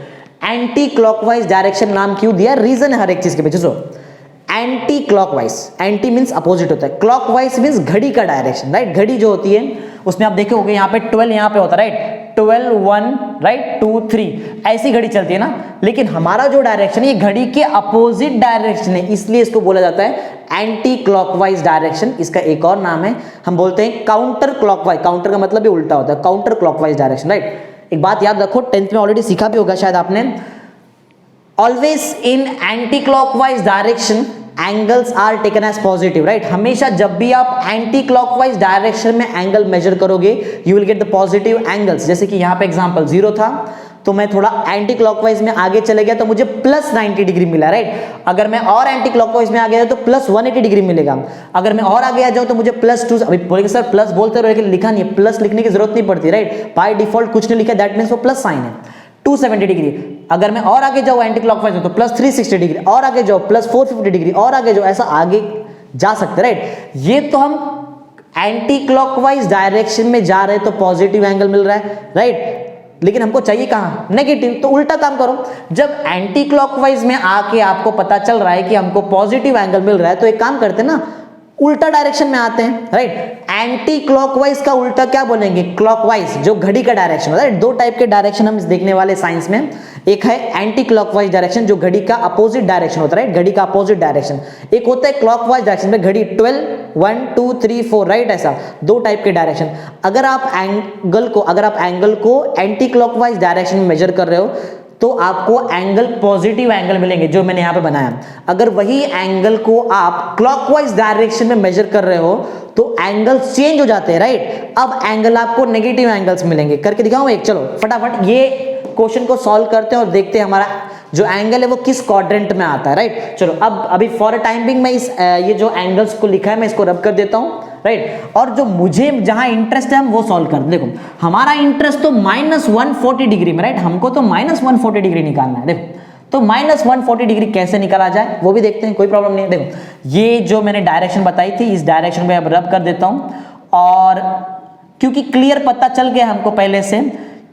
एंटी क्लॉकवाइज डायरेक्शन नाम क्यों दिया? रीजन है हर एक चीज के पीछे। Anti clockwise, anti means opposite होता है, क्लॉकवाइज मींस घड़ी का डायरेक्शन, राइट। घड़ी जो होती है उसमें आप देखोगे यहाँ पे 12 यहाँ पे होता है, राइट। 12, 1, राइट, 2, 3 ऐसी घड़ी चलती है ना। लेकिन हमारा जो डायरेक्शन है ये घड़ी के अपोजिट डायरेक्शन है, इसलिए इसको बोला जाता है एंटी क्लॉकवाइज डायरेक्शन। इसका एक और नाम है, हम बोलते हैं काउंटर क्लॉकवाइज। काउंटर का मतलब भी उल्टा होता है, काउंटर क्लॉकवाइज डायरेक्शन, राइट। एक बात याद रखो, 10th में ऑलरेडी सीखा भी होगा शायद आपने, always in anti clockwise direction angles are taken as positive, right. हमेशा जब भी आप एंटी क्लॉकवाइज डायरेक्शन में एंगल मेजर करोगे you will get the positive angles. जैसे कि यहाँ पे एग्जांपल 0 था तो मैं थोड़ा एंटी क्लॉकवाइज में आगे चले गया तो मुझे +90 डिग्री मिला, राइट। अगर मैं और एंटी क्लॉकवाइज में आ गया तो +180 डिग्री मिलेगा। अगर मैं और आगे आ जाऊं तो मुझे +2। अभी बोलेंगे सर प्लस बोलते रहो लेकिन लिखा नहीं है, प्लस लिखने की जरूरत नहीं पड़ती, राइट। बाय डिफॉल्ट कुछ नहीं लिखा, दैट मींस वो प्लस साइन है। 270 डिग्री, अगर मैं और आगे जाऊं एंटी क्लॉकवाइज में तो +360 डिग्री, और आगे जाओ +450 डिग्री, और आगे जाओ, ऐसा आगे जा सकते, राइट। ये तो हम एंटी क्लॉकवाइज डायरेक्शन में जा रहे तो पॉजिटिव एंगल मिल रहा है, राइट। लेकिन हमको चाहिए कहां? नेगेटिव। तो उल्टा काम करो, जब एंटी क्लॉकवाइज में आके आपको पता चल रहा है कि हमको पॉजिटिव एंगल मिल रहा है तो एक काम करते हैं ना, उल्टा डायरेक्शन में आते हैं, राइट। एंटी क्लॉकवाइज का उल्टा क्या बोलेंगे? क्लॉकवाइज, जो घड़ी का डायरेक्शन होता है। दो टाइप के डायरेक्शन हम देखने वाले साइंस में, एक है एंटी क्लॉकवाइज डायरेक्शन जो घड़ी का अपोजिट डायरेक्शन होता है, राइट। घड़ी का अपोजिट डायरेक्शन। एक होता है क्लॉकवाइज डायरेक्शन में घड़ी 12, 1, 2, 3, 4, राइट। ऐसा दो टाइप के डायरेक्शन। अगर आप एंगल को एंटी क्लॉकवाइज डायरेक्शन में मेजर कर रहे हो तो आपको एंगल पॉजिटिव एंगल मिलेंगे जो मैंने यहां पे बनाया। अगर वही एंगल को आप क्लॉकवाइज डायरेक्शन में मेजर कर रहे हो तो एंगल चेंज हो जाते हैं, राइट। अब एंगल आपको नेगेटिव एंगल्स मिलेंगे। करके दिखाऊं एक, चलो फटाफट ये क्वेश्चन को सॉल्व करते हैं और देखते हैं हमारा जो एंगल है वो किस क्वाड्रेंट में आता है, राइट। चलो अब अभी फॉर अ टाइम बिंग मैं इस ये जो एंगल्स को लिखा है मैं इसको रब कर देता हूं, राइट। और जो मुझे जहां इंटरेस्ट है हम वो सॉल्व कर, देखो हमारा इंटरेस्ट तो -140 डिग्री में, राइट, हमको तो -140 डिग्री निकालना है। देखो तो -140 डिग्री कैसे निकाला जाए वो भी देखते हैं, कोई प्रॉब्लम नहीं है। देखो ये जो मैंने डायरेक्शन बताई थी इस डायरेक्शन में अब रब कर देता हूं, और क्योंकि क्लियर पता चल गया हमको पहले से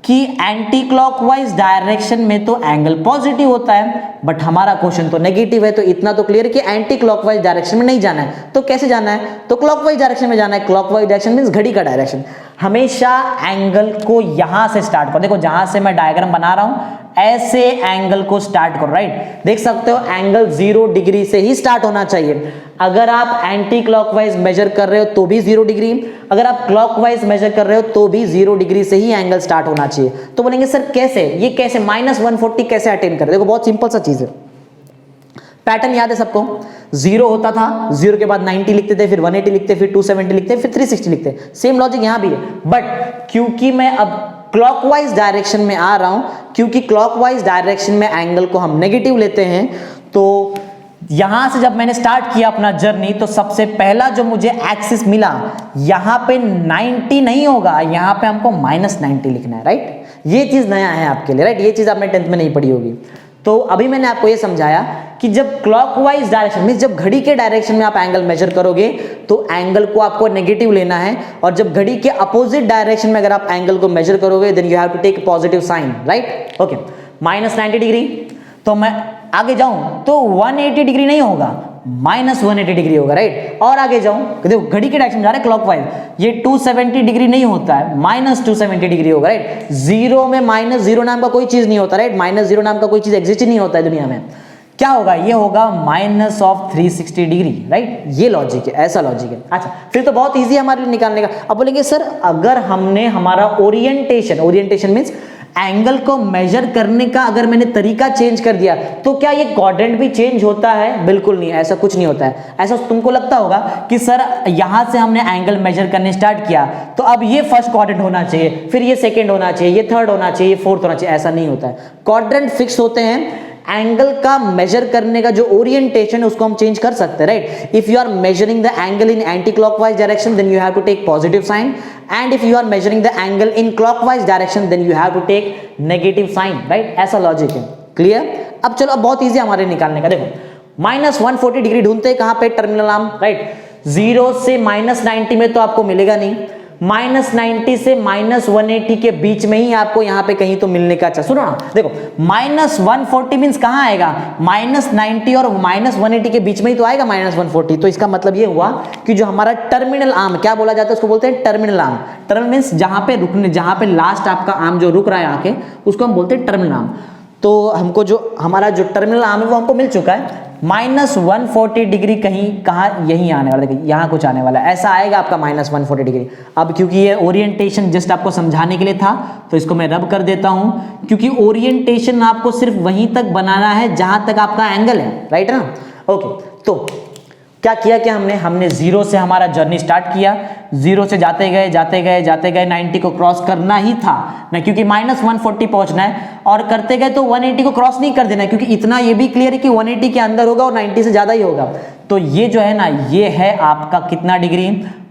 कि एंटी क्लॉकवाइज डायरेक्शन में तो एंगल पॉजिटिव होता है, बट हमारा क्वेश्चन तो नेगेटिव है, तो इतना तो क्लियर कि एंटी क्लॉकवाइज डायरेक्शन में नहीं जाना है। तो कैसे जाना है, तो क्लॉकवाइज डायरेक्शन में जाना है। क्लॉकवाइज डायरेक्शन मींस घड़ी का डायरेक्शन। हमेशा एंगल को यहां से स्टार्ट करो, देखो जहां से मैं डायग्राम बना रहा हूं ऐसे एंगल को स्टार्ट करो, राइट। देख सकते हो एंगल 0 डिग्री से ही स्टार्ट होना चाहिए। अगर आप एंटी क्लॉकवाइज मेजर कर रहे हो तो भी 0 डिग्री, अगर आप क्लॉकवाइज मेजर कर रहे हो तो भी 0 डिग्री से ही एंगल स्टार्ट होना चाहिए। तो बोलेंगे सर कैसे, ये कैसे -140 कैसे अटेन करें। देखो बहुत सिंपल सा चीज है, पैटर्न याद है सबको। 0 होता था, 0 के बाद 90 लिखते थे, फिर 180 लिखते, फिर 270 लिखते, फिर 360 लिखते। सेम लॉजिक यहां भी है, बट क्योंकि मैं अब क्लॉकवाइज डायरेक्शन में आ रहा हूं, क्योंकि क्लॉकवाइज डायरेक्शन में एंगल को हम नेगेटिव लेते हैं, तो यहां से जब मैंने स्टार्ट किया अपना जर्नी तो सबसे पहला जो मुझे एक्सिस मिला यहां पे 90 नहीं होगा, यहां पे हमको -90 लिखना है, राइट। ये चीज नया है आपके लिए, राइट, ये चीज आपने 10th में नहीं पढ़ी होगी। तो अभी मैंने आपको ये समझाया कि जब क्लॉकवाइज डायरेक्शन मींस जब घड़ी के डायरेक्शन में आप एंगल मेजर करोगे तो एंगल को आपको नेगेटिव लेना है, और जब घड़ी के अपोजिट डायरेक्शन में अगर आप एंगल को मेजर करोगे then you have to take positive sign, right. Okay, -90 degree, तो मैं आगे जाऊं तो 180 डिग्री नहीं होगा, -180 डिग्री होगा, राइट। और आगे जाऊं, देखो घड़ी के डायरेक्शन में जा रहा है क्लॉकवाइज, ये 270 डिग्री नहीं होता है, -270 डिग्री होगा, राइट। 0 में -0 नाम का कोई चीज नहीं होता, राइट, -0 नाम का कोई चीज एग्जिस्ट नहीं होता है दुनिया में। क्या होगा, ये होगा -360 डिग्री, राइट। ये लॉजिक है, ऐसा लॉजिक है। अच्छा, फिर तो बहुत इजी है हमारे लिए निकालने का। अब बोलेंगे सर अगर हमने हमारा ओरिएंटेशन मींस एंगल को मेजर करने का अगर मैंने तरीका चेंज कर दिया तो क्या ये क्वाड्रेंट भी चेंज होता है? बिल्कुल नहीं, ऐसा कुछ नहीं होता है। ऐसा तुमको लगता होगा कि सर यहां से हमने एंगल मेजर करने स्टार्ट किया तो अब ये फर्स्ट क्वाड्रेंट होना चाहिए, फिर ये सेकंड होना चाहिए, ये थर्ड होना चाहिए, फोर्थ होना चाहिए। ऐसा नहीं होता है, क्वाड्रेंट फिक्स होते हैं। एंगल का मेजर करने का जो ओरिएंटेशन है उसको हम चेंज कर सकते हैं, right. If you are measuring the angle in anti clockwise direction then you have to take positive sign, and if you are measuring the angle in clockwise direction then you have to take negative sign, right. ऐसा लॉजिक है, क्लियर। अब चलो, अब बहुत ईजी हमारे निकालने का। देखो -140 डिग्री ढूंढते हैं कहां पे, टर्मिनल आर्म, राइट। 0 से -90 में तो आपको मिलेगा नहीं, -90 से -180 के बीच में ही आपको यहां पे कहीं तो मिलने का। अच्छा सुनो ना, देखो -140 मींस कहां आएगा, -90 और -180 के बीच में ही तो आएगा -140। तो इसका मतलब ये हुआ कि जो हमारा टर्मिनल आर्म, क्या बोला जाता है उसको, बोलते हैं टर्मिनल आर्म। टर्मिनल मींस जहां पे रुकने, जहां पे लास्ट आपका आर्म जो रुक रहा है आके, उसको हम बोलते हैं टर्मिनल आर्म। तो हमको जो हमारा जो टर्मिनल आर्म है वो हमको मिल चुका है। -140 डिग्री कहाँ यहीं आने वाला, देखिए यहाँ कुछ आने वाला है, ऐसा आएगा आपका -140 डिग्री। अब क्योंकि ये ओरिएंटेशन जस्ट आपको समझाने के लिए था तो इसको मैं रब कर देता हूं, क्योंकि ओरिएंटेशन आपको सिर्फ वहीं तक बनाना है जहां तक आपका एंगल है, राइट ना। ओके, तो क्या किया कि हमने 0 से हमारा जर्नी स्टार्ट किया, 0 से जाते गए 90 को क्रॉस करना ही था ना, क्योंकि -140 पहुंचना है, और करते गए तो 180 को क्रॉस नहीं कर देना है, क्योंकि इतना ये भी क्लियर है कि 180 के अंदर होगा और 90 से ज्यादा ही होगा। तो ये जो है ना, ये है आपका कितना डिग्री,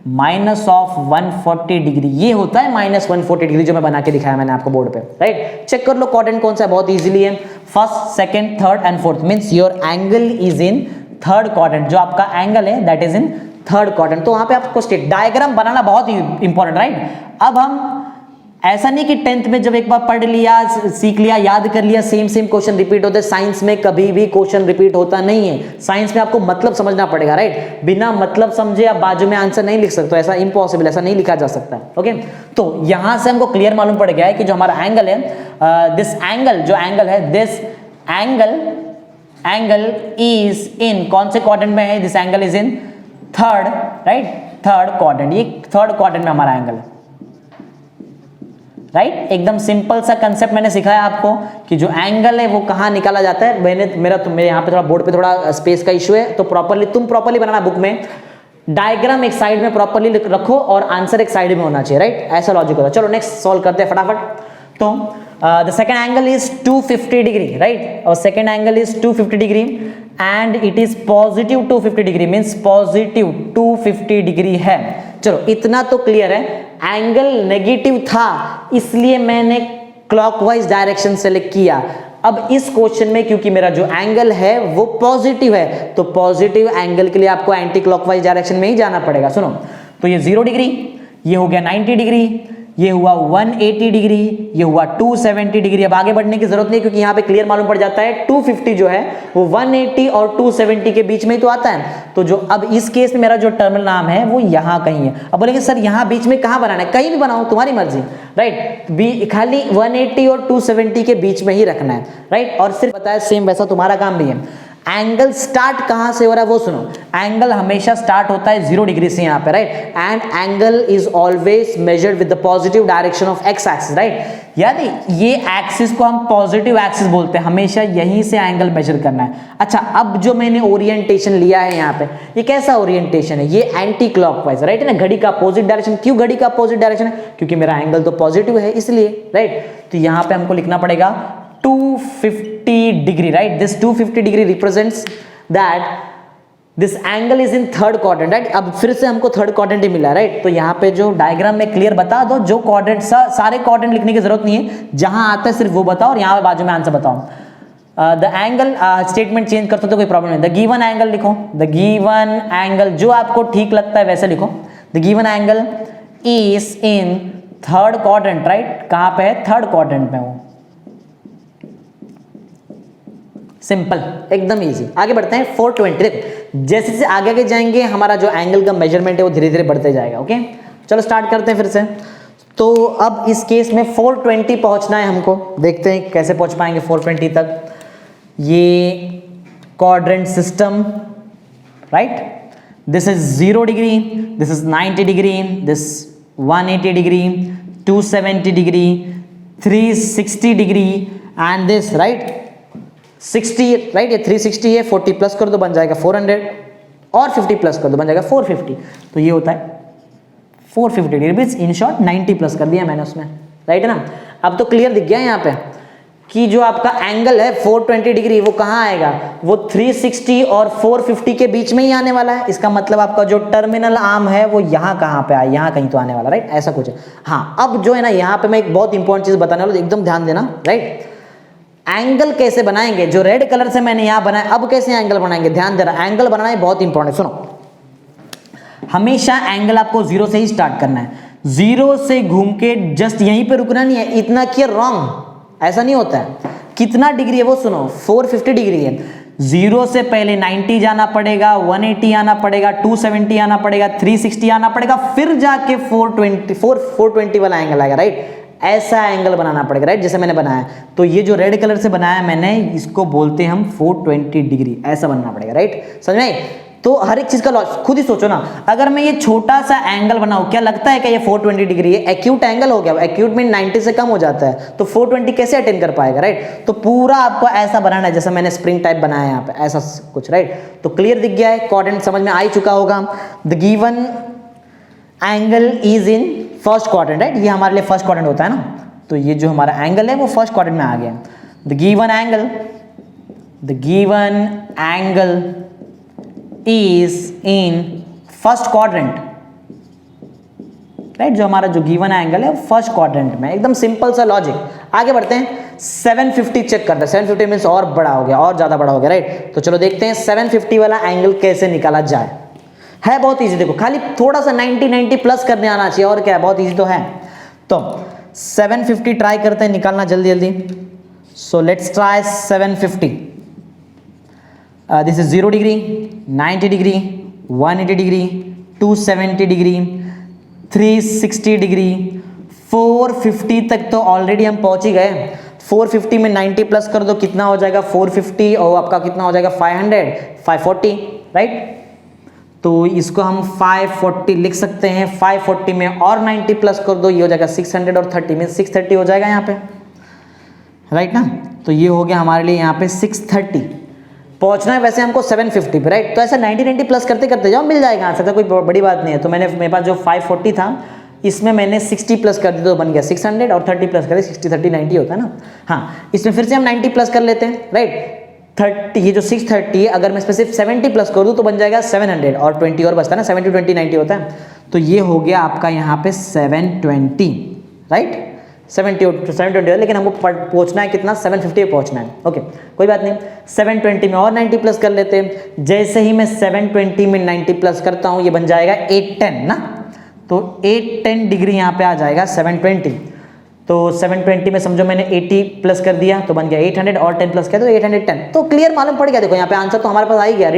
-140 डिग्री। ये होता है -140 डिग्री जो मैं बना के दिखाया मैंने आपको बोर्ड पे, राइट। चेक कर लो क्वाड्रेंट कौन सा है, बहुत इजीली है। First, second, third and fourth means your angle is in third quadrant. जो आपका एंगल है that is in third quadrant. तो वहां पे आपको स्टेट डायग्राम बनाना बहुत ही इंपॉर्टेंट, राइट। अब हम ऐसा नहीं कि 10th में जब एक बार पढ़ लिया, सीख लिया, याद कर लिया, सेम क्वेश्चन रिपीट होते। साइंस में कभी भी क्वेश्चन रिपीट होता नहीं है। साइंस में आपको मतलब समझना पड़ेगा, राइट। बिना मतलब समझे आप बाजू में आंसर नहीं लिख सकते, ऐसा इम्पॉसिबल, ऐसा नहीं लिखा जा सकता, ओके। तो यहां से हमको क्लियर मालूम पड़ गया है कि जो हमारा एंगल है, दिस एंगल, जो एंगल है, दिस एंगल इज इन कौन से क्वाड्रेंट में है, this angle is in third, right, third quadrant. ये थर्ड क्वाड्रेंट में हमारा एंगल है, राइट। एकदम सिंपल सा कंसेप्ट मैंने सिखाया आपको कि जो एंगल है वो कहां निकाला जाता है। मेरे यहाँ पे थोड़ा बोर्ड पे थोड़ा स्पेस का इशू है, तो तुम प्रॉपर्ली बनाना बुक में, डायग्राम एक साइड में प्रॉपर्ली रखो और आंसर एक साइड में होना चाहिए, राइट। ऐसा लॉजिक होता है। चलो नेक्स्ट सॉल्व करते हैं फटाफट। तो the second angle is 250 degree, right, और second angle is 250 degree and it is positive 250 degree, means positive 250 degree है। चलो इतना तो क्लियर है, एंगल नेगेटिव था इसलिए मैंने क्लॉकवाइज डायरेक्शन सेलेक्ट किया। अब इस क्वेश्चन में क्योंकि मेरा जो एंगल है वो पॉजिटिव है, तो पॉजिटिव एंगल के लिए आपको एंटी क्लॉकवाइज डायरेक्शन में ही जाना पड़ेगा। सुनो, तो ये 0 डिग्री, ये हो गया 90 डिग्री, ये हुआ 180 डिग्री, ये हुआ 270 डिग्री। अब आगे बढ़ने की जरूरत नहीं क्योंकि यहाँ पे क्लियर मालूम पड़ जाता है 250 जो है वो 180 और 270 के बीच में ही तो आता है। तो जो अब इस केस में मेरा जो टर्मिनल नाम है वो यहाँ कहीं है। अब बोलेंगे सर यहाँ बीच में कहाँ बनाना है, कहीं भी बनाओ तुम्हारी मर्जी, राइट, खाली 180 और 270 के बीच में ही रखना है, राइट। और सिर्फ बताया सेम वैसा तुम्हारा काम भी है। एंगल स्टार्ट कहां से हो रहा है वो सुनो, एंगल हमेशा स्टार्ट होता है 0 डिग्री से यहाँ पे, right, and angle is always measured with the positive direction of x axis, right. यानी ये एक्सिस को हम पॉजिटिव एक्सिस बोलते हैं, हमेशा यहीं से एंगल मेजर करना है। अच्छा, अब जो मैंने ओरिएंटेशन लिया है यहाँ पे, ये कैसा ओरिएंटेशन है, ये एंटी क्लॉकवाइज, राइट है ना, घड़ी का अपोजिट डायरेक्शन। क्यों घड़ी का अपोजिट डायरेक्शन है, क्योंकि मेरा एंगल तो पॉजिटिव है इसलिए, राइट। तो यहाँ पे हमको लिखना पड़ेगा 250 degree, right? This 250 degree represents that this angle is in third quadrant, right? अब फिर से हमको थर्ड क्वाड्रेंट ही मिला, राइट। तो यहाँ पे जो डायग्राम में क्लियर बता दो, जो क्वाड्रेंट सारे क्वाड्रेंट लिखने की जरूरत नहीं है, जहां आता है सिर्फ वो बताओ और यहाँ पे बाजू में आंसर बताओ। द एंगल स्टेटमेंट चेंज करते तो कोई प्रॉब्लम नहीं, द गिवन एंगल लिखो, द गिवन एंगल जो आपको ठीक लगता है वैसे लिखो। The given angle is in third quadrant, right, कहां पे है, थर्ड क्वाड्रेंट में वो। सिंपल, एकदम इजी। आगे बढ़ते हैं 420। देखो जैसे जैसे आगे आगे जाएंगे हमारा जो एंगल का मेजरमेंट है वो धीरे धीरे बढ़ते जाएगा। ओके, चलो स्टार्ट करते हैं फिर से। तो अब इस केस में 420 पहुंचना है हमको, देखते हैं कैसे पहुंच पाएंगे 420 तक। ये quadrant system, right, this is 0 degree, this is 90 degree, this 180 degree, 270 degree, 360 degree and this, right, 60, right, ये 360 है, 40 प्लस कर दो बन जाएगा 400 और 50 प्लस कर दो बन जाएगा 450। तो ये होता है 450 degree, means in short 90 plus कर दिया मैंने उसमें, राइट है ना। अब तो क्लियर दिख गया है यहाँ पे कि जो आपका एंगल है 420 डिग्री वो कहाँ आएगा, वो 360 और 450 के बीच में ही आने वाला है। इसका मतलब आपका जो टर्मिनल आर्म है वो यहाँ कहाँ पे आए, यहाँ कहीं तो आने वाला, राइट, ऐसा कुछ है। हाँ, अब जो है ना यहाँ पे मैं एक बहुत इंपॉर्टेंट चीज बताने वाला, एकदम ध्यान देना, राइट। एंगल कैसे बनाएंगे, जो रेड कलर से मैंने यहां बनाया, अब कैसे एंगल बनाएंगे, ध्यान देना, एंगल बनाना है बहुत इंपॉर्टेंट। सुनो, हमेशा एंगल आपको 0 से ही स्टार्ट करना है, 0 से घूम के जस्ट यहीं पे रुकना नहीं है, इतना किया रॉन्ग, ऐसा नहीं होता है। कितना डिग्री है वो सुनो, 450 डिग्री है, 0 से पहले 90 जाना पड़ेगा, 180 आना पड़ेगा, 270 आना पड़ेगा, 360 आना पड़ेगा, फिर जाके 420 वाला एंगल आएगा, राइट। ऐसा एंगल बनाना पड़ेगा, राइट, जैसे मैंने बनाया। तो ये जो रेड कलर से बनाया मैंने, इसको बोलते हैं हम 420 डिग्री, ऐसा बनना पड़ेगा, राइट, समझ में? तो हर एक चीज का लॉजिक खुद ही सोचो ना, अगर मैं ये छोटा सा एंगल बनाऊं, क्या लगता है कि ये 420 डिग्री है, एक्यूट एंगल हो गया, एक्यूट में 90 से कम हो जाता है, तो 420 कैसे अटेंड कर पाएगा, राइट। तो पूरा आपको ऐसा बनाना है जैसा मैंने स्प्रिंग टाइप बनाया है यहाँ पे, ऐसा कुछ, राइट। तो क्लियर दिख गया है, क्वाड्रेंट समझ में आ ही चुका होगा। The given angle is in first quadrant, right, ये हमारे लिए फर्स्ट क्वाड्रेंट होता है ना, तो ये जो हमारा एंगल है वो फर्स्ट क्वाड्रेंट में आ गया। The given angle is in first quadrant, right, जो हमारा जो गिवन एंगल है फर्स्ट क्वाड्रेंट में, एकदम सिंपल सा लॉजिक। आगे बढ़ते हैं, 750 चेक करते हैं, 750 मीन्स और बड़ा हो गया, और ज्यादा बड़ा हो गया, राइट। तो चलो देखते हैं 750 वाला एंगल कैसे निकाला जाए। है बहुत इजी, देखो खाली थोड़ा सा 90 प्लस करने आना चाहिए, और क्या है, बहुत इजी तो है। तो 750 ट्राई करते हैं निकालना जल्दी जल्दी। So let's try 750। This is 0 degree, 90 degree, 180 degree, 270 degree, 360 degree, 450 तक तो ऑलरेडी हम पहुंच ही गए। 450 में 90 प्लस कर दो, कितना हो जाएगा 450, और आपका कितना हो जाएगा 540, राइट। तो इसको हम 540 लिख सकते हैं, 540 में और 90 प्लस कर दो, ये हो जाएगा 600 और 30 में 630 हो जाएगा यहाँ पे, राइट ना। तो ये हो गया हमारे लिए यहाँ पे 630। पहुंचना है वैसे हमको 750 पे, राइट। तो ऐसा 90 प्लस करते करते जाओ, मिल जाएगा आंसर, कोई बड़ी बात नहीं है। तो मैंने, मेरे पास जो 540 था, इसमें मैंने 60 प्लस कर दिया तो बन गया 600 और 30 प्लस कर दिया 60 30 90 होता है ना। हाँ, इसमें फिर से हम 90 प्लस कर लेते हैं, राइट। 30, ये जो 630 है, अगर मैं इसमें सिर्फ 70 प्लस कर दूँ तो बन जाएगा 700 और 20 और बचता है ना, 70 20 90 होता है। तो ये हो गया आपका यहाँ पे 720, राइट। 720, लेकिन हमको पहुँचना है कितना, 750 पे पहुँचना है। ओके, कोई बात नहीं, 720 में और 90 प्लस कर लेते हैं। जैसे ही मैं 720 में 90 प्लस करता हूँ, ये बन जाएगा 810 ना, तो 810 डिग्री यहाँ पे आ जाएगा 720। तो 720 में समझो मैंने 80 प्लस कर दिया तो बन गया 800 और 10 प्लस किया तो 810। तो क्लियर मालूम पड़ गया, देखो यहाँ पे आंसर तो हमारे पास आ ही गया।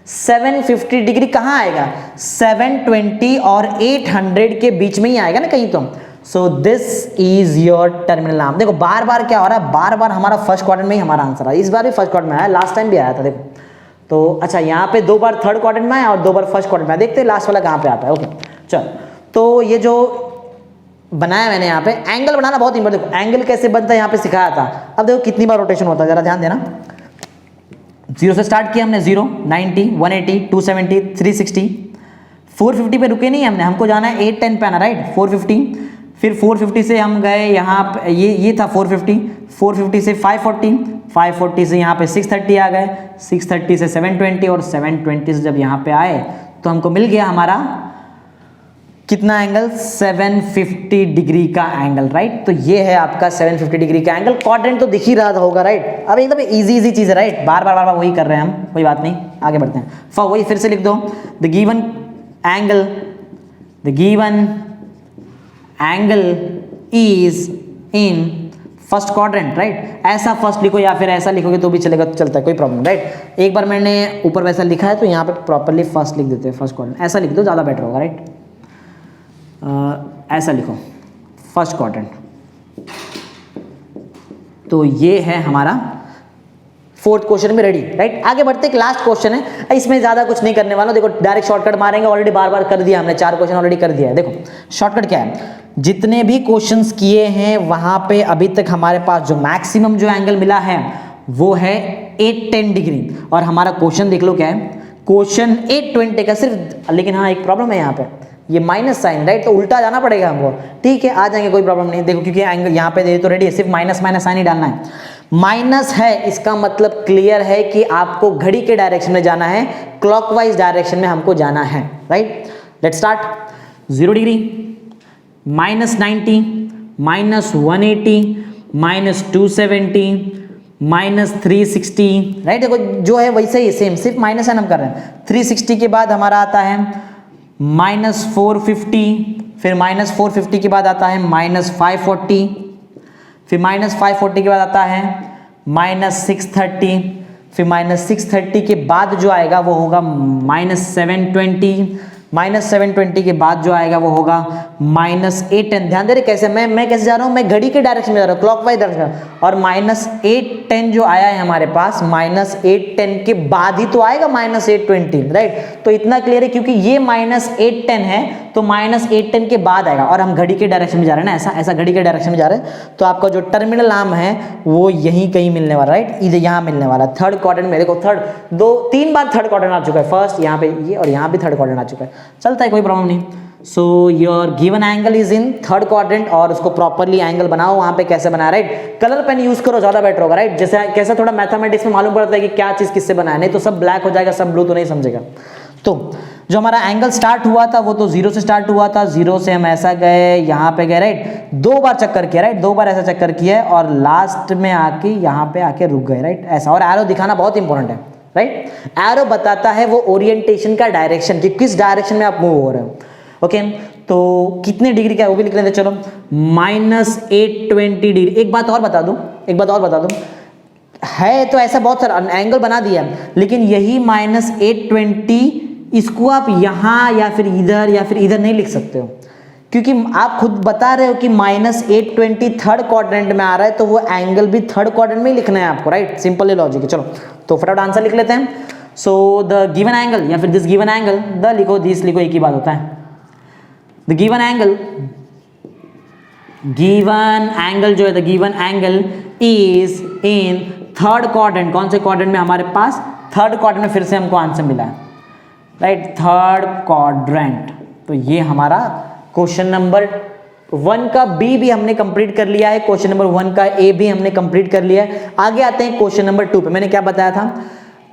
750 डिग्री कहाँ आएगा, 720 और 800 के बीच में ही आएगा ना कहीं तो। So this is your terminal arm. देखो बार बार क्या हो रहा है, बार बार हमारा फर्स्ट क्वाड्रेंट में ही हमारा आंसर है। इस बार भी फर्स्ट क्वाड्रेंट में आया, लास्ट टाइम भी आया था देखो। तो अच्छा, यहाँ पे 2 बार थर्ड क्वाड्रेंट में आया और 2 बार फर्स्ट क्वाड्रेंट में आया। देखते हैं लास्ट वाला कहाँ पे आता है। ओके चल, तो ये जो बनाया मैंने यहाँ पे, एंगल बनाना बहुत इंपॉर्टेंट। देखो एंगल कैसे बनता है यहाँ पे सिखाया था। अब देखो कितनी बार रोटेशन होता है, जरा ध्यान देना। 0 से स्टार्ट किया हमने, 0 90 180 270 360 450 पे रुके नहीं हमने, हमको जाना है 810 पे आना, राइट। 450, फिर 450 से हम गए यहाँ पे, ये था 450 से 540 से यहाँ पे 630 आ गए, 630 से 720 और 720 से जब यहाँ पे आए तो हमको मिल गया हमारा कितना एंगल, 750 डिग्री का एंगल, राइट। तो ये है आपका 750 डिग्री का एंगल। क्वाड्रेंट तो दिख ही रहा होगा, राइट। अब एकदम इजी चीज़ है, राइट। बार बार वही कर रहे हैं हम, कोई बात नहीं, आगे बढ़ते हैं। वही फिर से लिख दो, the given angle is in first quadrant, right. ऐसा फर्स्ट लिखो या फिर ऐसा लिखोगे तो भी चलेगा, तो चलता है, कोई प्रॉब्लम, राइट। एक बार मैंने ऊपर वैसा लिखा है तो यहाँ पे प्रॉपरली फर्स्ट लिख देते हैं, फर्स्ट क्वाड्रेंट। ऐसा लिख दो, ज़्यादा बेटर होगा, राइट। ऐसा लिखो, फर्स्ट क्वाड्रेंट। तो ये है हमारा फोर्थ क्वेश्चन में रेडी, राइट। आगे बढ़ते हैं, लास्ट क्वेश्चन है, इसमें ज्यादा कुछ नहीं करने वाला। देखो डायरेक्ट शॉर्टकट मारेंगे, ऑलरेडी बार बार कर दिया हमने, 4 क्वेश्चन ऑलरेडी कर दिया है। देखो शॉर्टकट क्या है, जितने भी क्वेश्चंस किए हैं वहां पे अभी तक हमारे पास जो मैक्सिमम जो एंगल मिला है वो है 810 डिग्री। और हमारा क्वेश्चन देख लो क्या है, क्वेश्चन 820 का सिर्फ, लेकिन हाँ एक प्रॉब्लम है यहाँ पे, ये माइनस साइन, राइट। तो उल्टा जाना पड़ेगा हमको, ठीक है, आ जाएंगे, कोई प्रॉब्लम नहीं। देखो क्योंकि एंगल यहाँ पे दे तो रेडी है, सिर्फ माइनस साइन ही डालना है। माइनस है, इसका मतलब क्लियर है कि आपको घड़ी के डायरेक्शन में जाना है, क्लॉकवाइज डायरेक्शन में हमको जाना है, right. Let's start. 0 degree, -90, -180, -270, -360, right. देखो जो है वैसे ही सेम, सिर्फ माइनस साइन हम कर रहे हैं। 360 के बाद हमारा आता है -450, फिर -450 के बाद आता है -540, फिर -540 के बाद आता है -630, फिर -630 के बाद जो आएगा वो होगा -720, -720 के बाद जो आएगा वो होगा -810। ध्यान दे रहे कैसे, मैं कैसे जा रहा हूँ, मैं घड़ी के डायरेक्शन में जा रहा हूँ, क्लॉकवाइज डायरेक्शन। और -810 जो आया है हमारे पास, -810 के बाद ही तो आएगा -820, राइट। तो इतना क्लियर है, क्योंकि ये -810 है तो -810 के बाद आएगा, और हम घड़ी के डायरेक्शन में जा रहे हैं ना, ऐसा घड़ी के डायरेक्शन में जा रहे हैं। तो आपका जो टर्मिनल आर्म है वो यहीं कहीं मिलने वाला, राइट, इधर यहाँ मिलने वाला, थर्ड क्वाड्रेंट में। देखो 3 बार थर्ड क्वाड्रेंट आ चुका है, फर्स्ट यहाँ पे ये, और यहाँ भी थर्ड क्वाड्रेंट आ चुका है, चलता है, कोई प्रॉब्लम नहीं। So your given angle is in third quadrant, और उसको प्रॉपरली एंगल बनाओ, वहां पे कैसे बनाया, राइट। कलर पेन यूज करो, ज्यादा बेटर होगा, राइट। जैसे कैसा थोड़ा मैथमेटिक्स में मालूम पड़ता है कि क्या चीज किससे बनाया, नहीं तो सब ब्लैक हो जाएगा, सब ब्लू तो नहीं समझेगा। तो जो हमारा एंगल स्टार्ट हुआ था वो तो 0 से स्टार्ट हुआ था, 0 से हम ऐसा गए, यहाँ पे गए, राइट। 2 बार चक्कर किया, राइट, 2 बार ऐसा चक्कर किया है, और लास्ट में आके यहाँ पे आके रुक गए, राइट, ऐसा। और एरो दिखाना बहुत इंपॉर्टेंट है, राइट। एरो बताता है वो ओरिएंटेशन का डायरेक्शन, कि किस डायरेक्शन में आप मूव हो रहे हो, ओके। तो कितने डिग्री का है वो भी लिख लेते, चलो -820 डिग्री। एक बात और बता दूं, है तो ऐसा बहुत सारा एंगल बना दिया, लेकिन यही -820 इसको आप यहाँ या फिर इधर नहीं लिख सकते हो, क्योंकि आप खुद बता रहे हो कि -820 थर्ड क्वाड्रेंट में आ रहा है, तो वो एंगल भी थर्ड क्वाड्रेंट में ही लिखना है आपको, राइट। सिंपल लॉजिक है। चलो तो फटाफट आंसर लिख लेते हैं। सो द गिवन एंगल या फिर दिस गिवन एंगल, द लिखो, दिस लिखो, एक ही बात होता है। द गिवन एंगल जो है, the given angle is in third quadrant. कौन से क्वाड्रेंट में हमारे पास, थर्ड क्वाड्रेंट में फिर से हमको आंसर मिला है, राइट, थर्ड क्वाड्रेंट। तो ये हमारा क्वेश्चन नंबर 1 का बी भी हमने कंप्लीट कर लिया है, क्वेश्चन नंबर 1 का ए भी हमने कंप्लीट कर लिया है। आगे आते हैं क्वेश्चन नंबर 2 पे। मैंने क्या बताया था,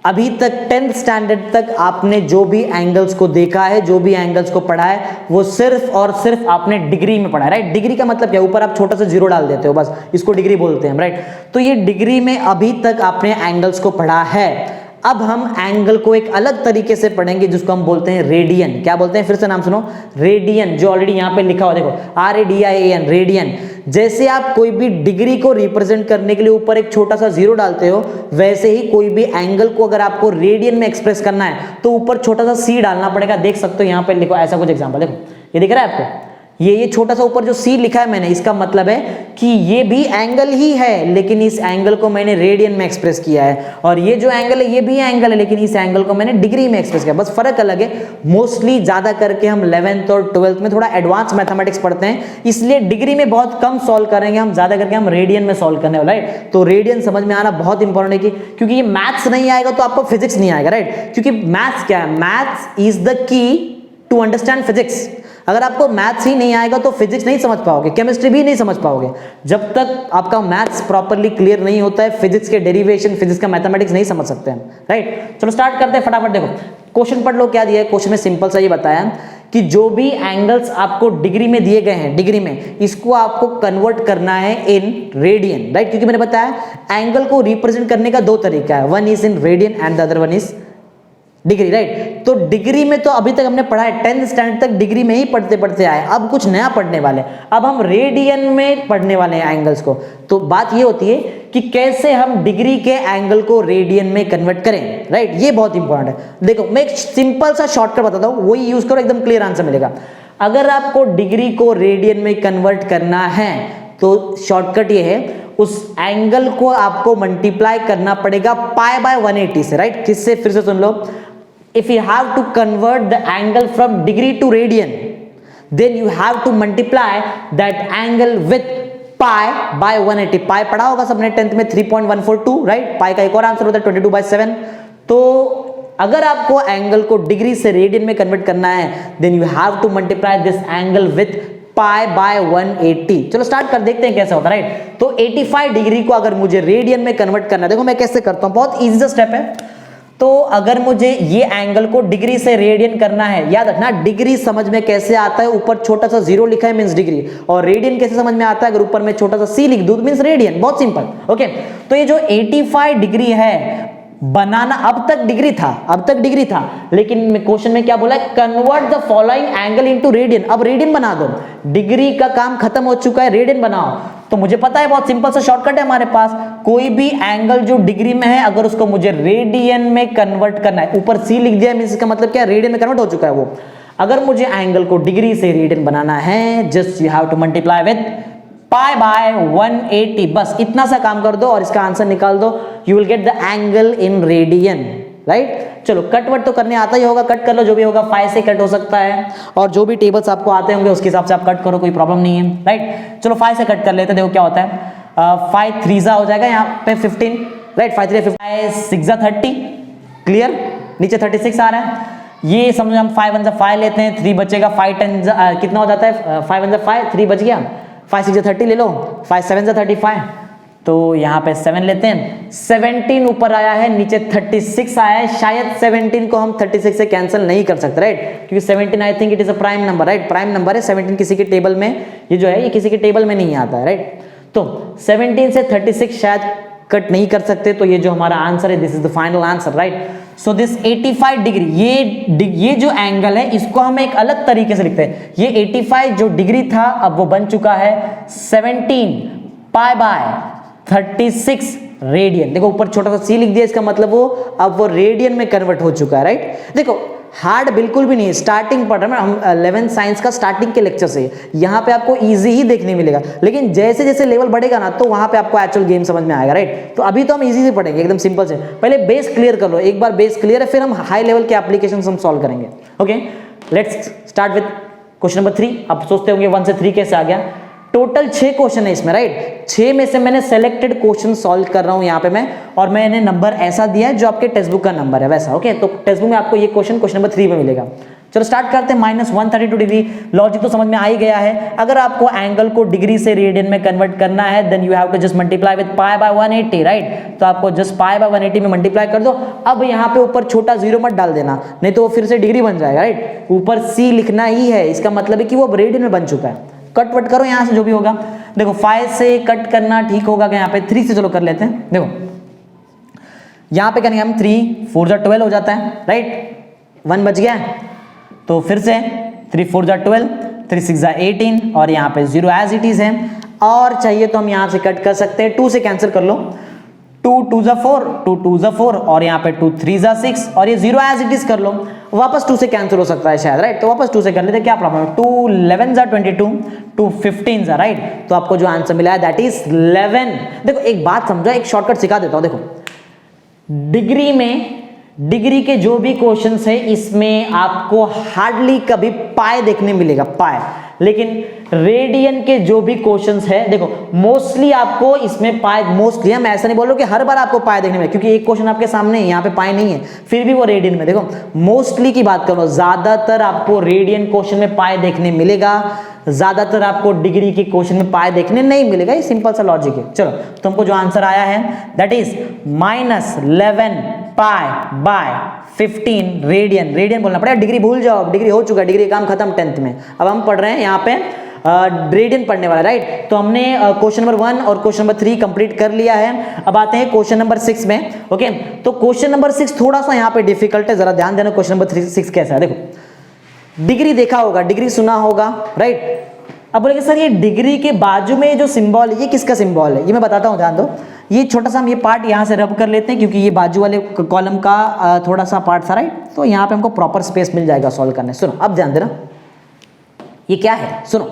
अभी तक 10th स्टैंडर्ड तक आपने जो भी एंगल्स को देखा है, जो भी एंगल्स को पढ़ा है, वो सिर्फ और सिर्फ आपने डिग्री में पढ़ा है, राइट। डिग्री का मतलब क्या, ऊपर आप छोटा सा जीरो डाल देते हो, बस इसको डिग्री बोलते हैं, राइट। तो ये डिग्री में अभी तक आपने एंगल्स को पढ़ा है। अब हम एंगल को एक अलग तरीके से पढ़ेंगे जिसको हम बोलते हैं रेडियन। क्या बोलते हैं, फिर से नाम सुनो, रेडियन, जो ऑलरेडी यहां पे लिखा हुआ देखो, RADIAN, रेडियन। जैसे आप कोई भी डिग्री को रिप्रेजेंट करने के लिए ऊपर एक छोटा सा जीरो डालते हो, वैसे ही कोई भी एंगल को अगर आपको रेडियन में एक्सप्रेस करना है तो ऊपर छोटा सा सी डालना पड़ेगा। देख सकते हो यहां पे लिखो, ऐसा कुछ एग्जांपल देखो, ये दिख रहा है आपको, ये छोटा सा ऊपर जो सी लिखा है मैंने, इसका मतलब है कि ये भी एंगल ही है, लेकिन इस एंगल को मैंने रेडियन में एक्सप्रेस किया है। और ये जो एंगल है ये भी एंगल है, लेकिन इस एंगल को मैंने डिग्री में एक्सप्रेस किया, बस फर्क अलग है। मोस्टली ज्यादा करके हम 11th और 12th में थोड़ा एडवांस मैथमेटिक्स पढ़ते हैं, इसलिए डिग्री में बहुत कम सॉल्व करेंगे हम, ज्यादा करके हम रेडियन में सॉल्व करने वाला, राइट। तो रेडियन समझ में आना बहुत इंपॉर्टेंट है, क्योंकि ये मैथ्स नहीं आएगा तो आपको फिजिक्स नहीं आएगा, राइट। क्योंकि मैथ्स क्या है, maths is the key to understand physics. अगर आपको मैथ्स ही नहीं आएगा तो फिजिक्स नहीं समझ पाओगे, केमिस्ट्री भी नहीं समझ पाओगे। जब तक आपका मैथ्स प्रॉपर्ली क्लियर नहीं होता है, फिजिक्स के डेरिवेशन, फिजिक्स का मैथमेटिक्स नहीं समझ सकते हैं, राइट। चलो स्टार्ट करते हैं फटाफट। देखो क्वेश्चन पढ़ लो, क्या दिया है क्वेश्चन में, सिंपल सा ये बताया कि जो भी एंगल्स आपको डिग्री में दिए गए हैं, डिग्री में, इसको आपको कन्वर्ट करना है इन रेडियन, राइट। क्योंकि मैंने बताया एंगल को रिप्रेजेंट करने का दो तरीका है, one is in radian and the other one is degree, right. तो डिग्री में तो अभी तक हमने पढ़ा है, 10th स्टैंडर्ड तक डिग्री में ही पढ़ते पढ़ते आए, अब कुछ नया पढ़ने वाले, अब हम रेडियन में पढ़ने वाले हैं एंगल्स को। तो बात ये होती है कि कैसे हम डिग्री के एंगल को रेडियन में कन्वर्ट करें, राइट। ये बहुत इंपॉर्टेंट है। देखो मैं एक सिंपल सा शॉर्टकट बताता हूं, वही यूज करो, एकदम क्लियर आंसर मिलेगा। अगर आपको डिग्री को रेडियन में कन्वर्ट करना है तो शॉर्टकट ये है, उस एंगल को आपको मल्टीप्लाई करना पड़ेगा पाई बाय 180 से, राइट। किससे, फिर से सुन लो, if you have to convert the angle from degree to radian, then you have to multiply that angle with pi by 180। pi पढ़ा होगा सबने 10th में 3.142, राइट। pi का एक और आंसर होता है 22/7। तो अगर आपको एंगल को डिग्री से रेडियन में कन्वर्ट करना है, then you have to multiply this angle with pi by 180। चलो स्टार्ट कर देखते हैं कैसे होता है, राइट। तो 85 डिग्री को अगर मुझे रेडियन में कन्वर्ट करना है, देखो मैं कैसे करता हूं, बहुत इजी सा स्टेप है। तो अगर मुझे ये एंगल को डिग्री से रेडियन करना है, याद रखना डिग्री समझ में कैसे आता है, ऊपर छोटा सा जीरो लिखा है मींस डिग्री, और रेडियन कैसे समझ में आता है, अगर ऊपर में छोटा सा सी लिख दूं मींस रेडियन, बहुत सिंपल, ओके। तो ये जो 85 डिग्री है बनाना, अब तक डिग्री था, लेकिन क्वेश्चन में क्या बोला है, convert the following angle into radian. अब रेडियन बना दो, डिग्री का काम खत्म हो चुका है, रेडियन बनाओ। तो मुझे पता है बहुत सिंपल सा शॉर्टकट है हमारे पास, कोई भी एंगल जो डिग्री में है अगर उसको मुझे रेडियन में कन्वर्ट करना है, ऊपर सी लिख दिया मींस इसका मतलब क्या, रेडियन में कन्वर्ट हो चुका है वो। अगर मुझे एंगल को डिग्री से रेडियन बनाना है, just you have to multiply with pi by 180, बस इतना सा काम कर दो और इसका आंसर निकाल दो, you will get the angle in radian, right. चलो कट वट तो करने आता ही होगा, कट कर लो, जो भी होगा 5 से कट हो सकता है, और जो भी टेबल्स आपको आते होंगे उसके हिसाब से आप कट करो, कोई प्रॉब्लम नहीं है, राइट। चलो 5 से कट कर लेते, देखो क्या होता है, 5 3 हो जाएगा यहाँ पे 15, राइट। 5 3 5 6 30, क्लियर, नीचे 36 आ रहा है। ये समझो हम 5 1 5 लेते हैं, 3 बचेगा, 5 10 कितना हो जाता है, 5 1 5, 3 बच गया, 5 6 30 ले लो, 5 7 35, तो यहाँ पे 7 लेते हैं, 17 ऊपर आया है, नीचे 36 आया है, शायद 17 को हम 36 से कैंसिल नहीं कर सकते, राइट। क्योंकि 17 I think it is a prime number, right, prime number है 17, किसी के टेबल में ये जो है ये किसी के टेबल में नहीं आता है, राइट। तो 17 से 36 शायद कट नहीं कर सकते, तो ये जो हमारा आंसर है, this is the final answer, right. So this 85 degree, ये जो एंगल है इसको हम एक अलग तरीके से लिखते हैं, ये 85 जो डिग्री था अब वो बन चुका है 17 पाई बाय 36 रेडियन। देखो ऊपर छोटा सा सी लिख दिया, इसका मतलब वो अब वो रेडियन में कन्वर्ट हो चुका है, राइट। देखो हार्ड बिल्कुल भी नहीं है, स्टार्टिंग पढ़ रहे हैं हम 11th साइंस का स्टार्टिंग के लेक्चर से, यहाँ पे आपको इजी ही देखने मिलेगा, लेकिन जैसे जैसे लेवल बढ़ेगा ना तो वहां पे आपको एक्चुअल गेम समझ में आएगा, राइट। तो अभी तो हम इजी से पढ़ेंगे, एकदम सिंपल से, पहले बेस क्लियर कर लो, एक बार बेस क्लियर है फिर हम हाई लेवल के एप्लीकेशन हम सॉल्व करेंगे, okay. Let's start with question number 3। आप सोचते होंगे 1 से 3 कैसे आ गया, टोटल 6 क्वेश्चन है इसमें, राइट। 6 में से मैंने सेलेक्टेड क्वेश्चन सॉल्व कर रहा हूं यहाँ पे मैं, और मैंने नंबर ऐसा दिया है जो आपके टेक्स्ट बुक का नंबर है वैसा, ओके। तो टेक्स्ट बुक में आपको ये क्वेश्चन नंबर 3 में मिलेगा। चलो स्टार्ट करते हैं। -132 डिग्री, लॉजिक तो समझ में आ ही गया है। अगर आपको एंगल को डिग्री से रेडियन में कन्वर्ट करना है then you have to just multiply with π/180, right. तो आपको जस्ट π/180 में मल्टीप्लाई कर दो। अब यहाँ पे ऊपर छोटा जीरो मत डाल देना, नहीं तो वो फिर से डिग्री बन जाएगा, राइट। ऊपर c लिखना ही है, इसका मतलब है कि वो अब रेडियन में बन चुका है। कट वट करो यहाँ से जो भी होगा। देखो 5 से कट करना ठीक होगा, यहाँ पे 3 से चलो कर लेते हैं। देखो यहाँ पे करेंगे हम 3 4 12 हो जाता है, राइट। 1 बच गया, तो फिर से 3 4 12, 3 6 18 और यहाँ पे 0 एज इट इज है। और चाहिए तो हम यहाँ से कट कर सकते हैं, 2 से कैंसिल कर लो, 2 2 4, 2 2 4 और यहाँ पे 2 3 6 और ये 0 एज इट इज कर लो। वापस 2 से कैंसिल हो सकता है शायद, राइट। तो वापस 2 से कर लेते, क्या प्रॉब्लम है। 2 11 22, 2 15, राइट। तो आपको जो आंसर मिला है दैट इज 11। देखो एक बात समझो, एक शॉर्टकट सिखा देता हूँ। देखो डिग्री में, डिग्री के जो भी क्वेश्चंस है इसमें आपको हार्डली कभी पाई देखने मिलेगा, पाई। लेकिन रेडियन के जो भी क्वेश्चंस है देखो मोस्टली आपको इसमें पाई, मोस्टली मैं ऐसा नहीं बोल रहा हूं कि हर बार आपको पाई देखने में, क्योंकि एक क्वेश्चन आपके सामने है, यहाँ पे पाई नहीं है, फिर भी वो रेडियन में। देखो मोस्टली की बात करो, ज्यादातर आपको रेडियन क्वेश्चन में पाई देखने मिलेगा, ज्यादातर आपको डिग्री के क्वेश्चन में पाई देखने नहीं मिलेगा। ये सिंपल सा लॉजिक है। चलो तुमको जो आंसर आया है दैट इज -11 π/15 रेडियन। रेडियन बोलना पड़ेगा, डिग्री भूल जाओ, डिग्री हो चुका है, डिग्री काम खत्म 10th में। अब हम पढ़ रहे हैं यहाँ पे रेडियन पढ़ने वाला, राइट। तो हमने क्वेश्चन नंबर 1 और क्वेश्चन नंबर 3 कंप्लीट कर लिया है। अब आते हैं क्वेश्चन नंबर 6 में। ओके, तो क्वेश्चन नंबर 6 थोड़ा सा यहाँ पे डिफिकल्ट है, जरा ध्यान देना। क्वेश्चन नंबर 6 कैसा है, देखो डिग्री देखा होगा, डिग्री सुना होगा, राइट। अब बोलेंगे सर ये डिग्री के बाजू में जो सिंबल है ये किसका सिंबल है, ये मैं बताता हूँ, ध्यान दो। ये छोटा सा हम ये पार्ट यहाँ से रब कर लेते हैं, क्योंकि ये बाजू वाले कॉलम का थोड़ा सा पार्ट था, राइट। तो यहाँ पे हमको प्रॉपर स्पेस मिल जाएगा सॉल्व करने। सुनो अब ध्यान देना, ये क्या है, सुनो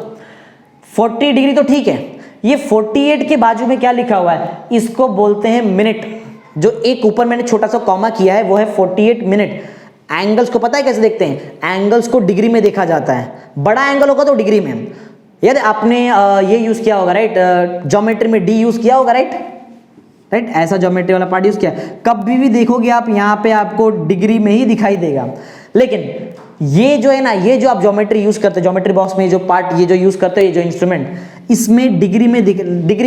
40 डिग्री तो ठीक है, ये 48 के बाजू में क्या लिखा हुआ है, इसको बोलते हैं मिनट। जो एक ऊपर मैंने छोटा सा कॉमा किया है वो है 48 मिनट। एंगल्स को पता है कैसे देखते हैं, एंगल्स को डिग्री में देखा जाता है। बड़ा एंगल होगा तो डिग्री में। याद आपने ये यूज किया होगा, राइट, ज्योमेट्री में डी यूज किया होगा, राइट, राइट, ऐसा ज्योमेट्री वाला पार्ट यूज किया। कभी भी देखोगे आप यहाँ पे आपको डिग्री में ही दिखाई देगा। लेकिन ये जो है ना, ये जो आप ज्योमेट्री यूज करते हो, ज्योमेट्री बॉक्स में जो पार्ट ये जो यूज करते हो, ये जो इंस्ट्रूमेंट, इसमें डिग्री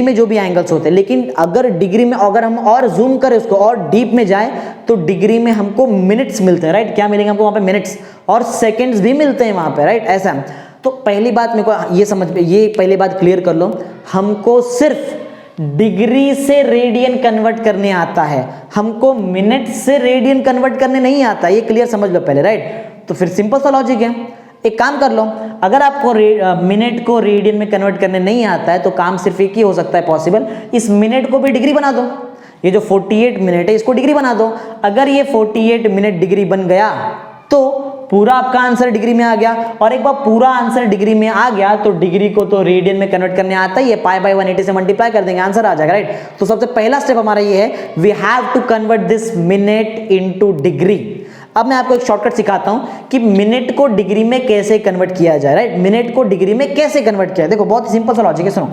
में जो भी एंगल्स होते हैं। लेकिन अगर डिग्री में अगर हम और जूम करें उसको और डीप में जाए तो डिग्री में हमको मिनट्स मिलते हैं, राइट। क्या मिलेंगे हमको वहां पे, मिनट्स, और सेकंड्स भी मिलते हैं वहां पे, राइट। ऐसा तो पहली बात मेरे को ये समझ, ये पहली बात क्लियर कर लो, हमको सिर्फ डिग्री से रेडियन कन्वर्ट करने आता है, हमको मिनट से रेडियन कन्वर्ट करने नहीं आता। ये क्लियर समझ लो पहले, राइट। तो फिर सिंपल सा लॉजिक है, एक काम कर लो, अगर आपको मिनट को रेडियन में कन्वर्ट करने नहीं आता है तो काम सिर्फ एक ही हो सकता है पॉसिबल, इस मिनट को भी डिग्री बना दो। ये जो 48 मिनट है इसको डिग्री बना दो। अगर ये 48 मिनट डिग्री बन गया तो पूरा आपका आंसर डिग्री में आ गया। और एक बार पूरा आंसर डिग्री में आ गया तो डिग्री को तो रेडियन में कन्वर्ट करने आता ही है, π/180 से मल्टीप्लाई कर देंगे, आंसर आ जाएगा, राइट। तो सबसे पहला स्टेप हमारा ये है, we have to convert this minute into degree. अब मैं आपको एक शॉर्टकट सिखाता हूं कि मिनट को डिग्री में कैसे कन्वर्ट किया जाए, राइट। मिनट को डिग्री में कैसे कन्वर्ट किया, देखो बहुत सिंपल सा लॉजिक है, सुनो।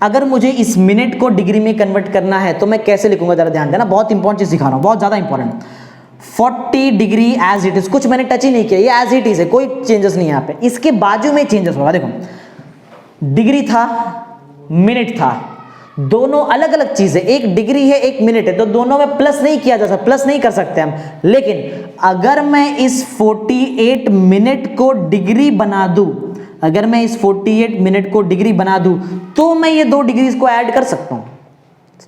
अगर मुझे इस मिनट को डिग्री में कन्वर्ट करना है तो मैं कैसे लिखूंगा, जरा ध्यान देना, बहुत इंपॉर्टेंट चीज सिखा रहा हूं, बहुत ज्यादा important. 40 degree as it is, कुछ मैंने टच ही नहीं किया, ये एज इट इज है, कोई चेंजेस नहीं है यहाँ पे। इसके बाजू में चेंजेस होगा, देखो डिग्री था, मिनट था, दोनों अलग अलग चीज है, एक डिग्री है एक मिनट है, तो दोनों में प्लस नहीं किया जा सकता, प्लस नहीं कर सकते हम। लेकिन अगर मैं इस 48 मिनट को डिग्री बना दूं, अगर मैं इस 48 मिनट को डिग्री बना दूं तो मैं ये 2 डिग्रीज को ऐड कर सकता हूं।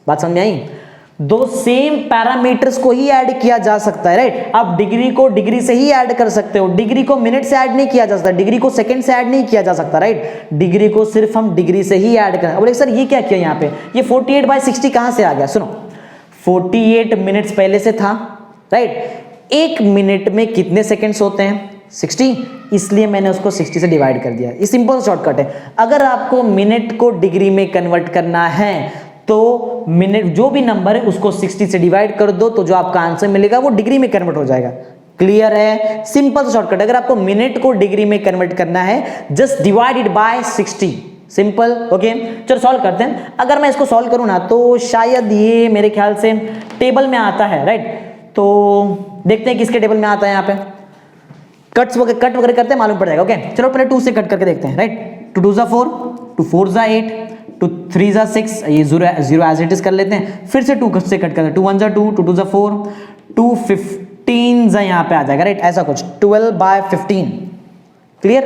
बात समझ में आई, 2 सेम पैरामीटर्स को ही ऐड किया जा सकता है, राइट। आप डिग्री को डिग्री से ही ऐड कर सकते हो, डिग्री को मिनट से ऐड नहीं किया जा सकता, डिग्री को सेकंड से ऐड नहीं किया जा सकता, राइट। डिग्री को सिर्फ हम डिग्री से ही ऐड करें। बोले सर ये क्या किया यहाँ पे, ये 48/60 कहां से आ गया, सुनो 48 मिनट्स पहले से था, राइट। 1 मिनट में कितने सेकंड्स होते हैं, 60, इसलिए मैंने उसको 60 से डिवाइड कर दिया। ये सिंपल शॉर्टकट है। अगर आपको मिनट को डिग्री में कन्वर्ट करना है तो मिनट जो भी नंबर है उसको 60 से डिवाइड कर दो, तो जो आपका आंसर मिलेगा वो डिग्री में कन्वर्ट हो जाएगा। क्लियर है, सिंपल शॉर्टकट। अगर आपको मिनट को डिग्री में कन्वर्ट करना है just divide it by 60, simple. Okay चलो सॉल्व करते हैं। अगर मैं इसको सॉल्व करूं ना तो शायद ये मेरे ख्याल से टेबल में आता है, राइट। तो देखते हैं किसके टेबल में आता है। यहाँ पे कट वगैरह करते हैं, मालूम पड़ जाएगा। ओके चलो पहले 2 से कट करके देखते हैं, राइट। 2 2 ज़ा 4, 2 4 ज़ा 8, 2 3 ज़ा 6, ये 0 एज इट इज कर लेते हैं। फिर से 2 से कट करते हैं, 2 1 ज़ा 2, 2 2 ज़ा 4, 2 15 ज़ा यहाँ पे आ जाएगा, राइट। ऐसा कुछ 12/15, क्लियर,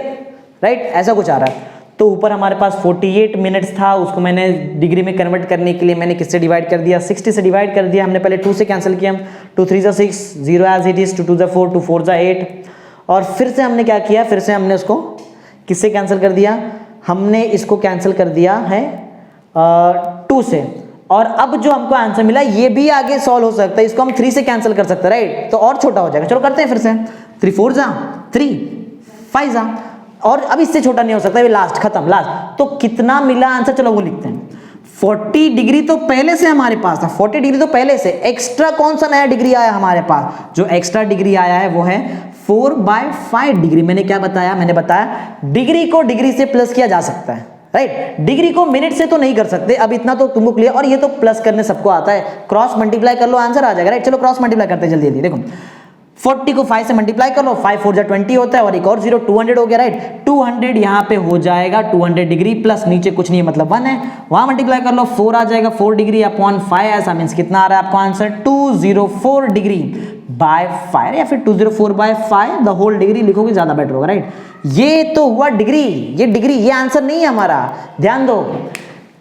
राइट, ऐसा कुछ आ रहा है। तो ऊपर हमारे पास 48 मिनट्स था, उसको मैंने डिग्री में कन्वर्ट करने के लिए मैंने किससे डिवाइड कर दिया, 60 से डिवाइड कर दिया हमने। पहले 2 से कैंसिल किया, 2 3 ज़ा 6, 0 एज इट इज, 2 2 ज़ा 4, 2 4 ज़ा 8, और फिर से हमने क्या किया, फिर से हमने उसको किससे कैंसिल कर दिया, हमने इसको कैंसिल कर दिया है 2 से। और अब जो हमको आंसर मिला ये भी आगे सॉल्व हो सकता है, इसको हम 3 से कैंसिल कर सकते हैं, राइट। तो और छोटा हो जाएगा, चलो करते हैं फिर से। 3 4 ज़ा 3, 5 ज़ा, और अब इससे छोटा नहीं हो सकता, ये लास्ट, खत्म, लास्ट। तो कितना मिला आंसर, चलो वो लिखते हैं। 40 डिग्री तो पहले से हमारे पास था, 40 डिग्री तो पहले से, एक्स्ट्रा कौन सा नया डिग्री आया हमारे पास, जो एक्स्ट्रा डिग्री आया है वो है 4/5 डिग्री। मैंने क्या बताया, मैंने बताया डिग्री को डिग्री से प्लस किया जा सकता है, राइट। डिग्री को मिनट से तो नहीं कर सकते, अब इतना तो तुमको क्लियर, और ये तो प्लस करने सबको आता है, क्रॉस मल्टीप्लाई कर लो आंसर आ जाएगा, राइट। चलो क्रॉस मल्टीप्लाई करते हैं जल्दी जल्दी, देखो 40 को 5 से मल्टीप्लाई कर लो, 5 4 जा 20 होता है, और एक और 0, 200 हो गया, राइट। 200 यहाँ पे हो जाएगा 200 डिग्री प्लस नीचे कुछ नहीं है, मतलब 1 है, वहां मल्टीप्लाई कर लो, 4 आ जाएगा, 4 डिग्री अपॉन 5, ऐसा मीन्स कितना आ रहा है आपको आंसर, 204 डिग्री बाय 5, या फिर 204/5 द होल डिग्री लिखोगे ज्यादा बेटर होगा, राइट। ये तो हुआ डिग्री, ये डिग्री, ये आंसर नहीं है हमारा, ध्यान दो।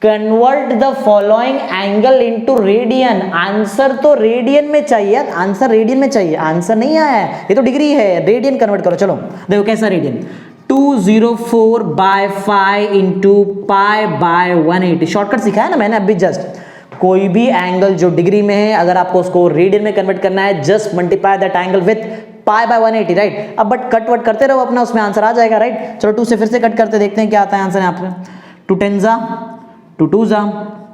Convert the following angle into radian, answer तो रेडियन में चाहिए, आंसर रेडियन में चाहिए, आंसर नहीं आया है, ये तो डिग्री है, रेडियन कन्वर्ट करो। चलो देखो कैसा रेडियन, 204/5 इंटू π/180, शॉर्टकट सिखाया ना मैंने अभी जस्ट। कोई भी एंगल जो डिग्री में है, अगर आपको उसको रेडियन में कन्वर्ट करना है, just multiply that angle with π/180, right. अब बट कट वट करते रहो अपना, उसमें आंसर आ जाएगा, राइट। चलो 2 से फिर से कट करते देखते हैं क्या आता है आंसर यहाँ पे। 2 10 ज़ा, 2 2 ज़ा,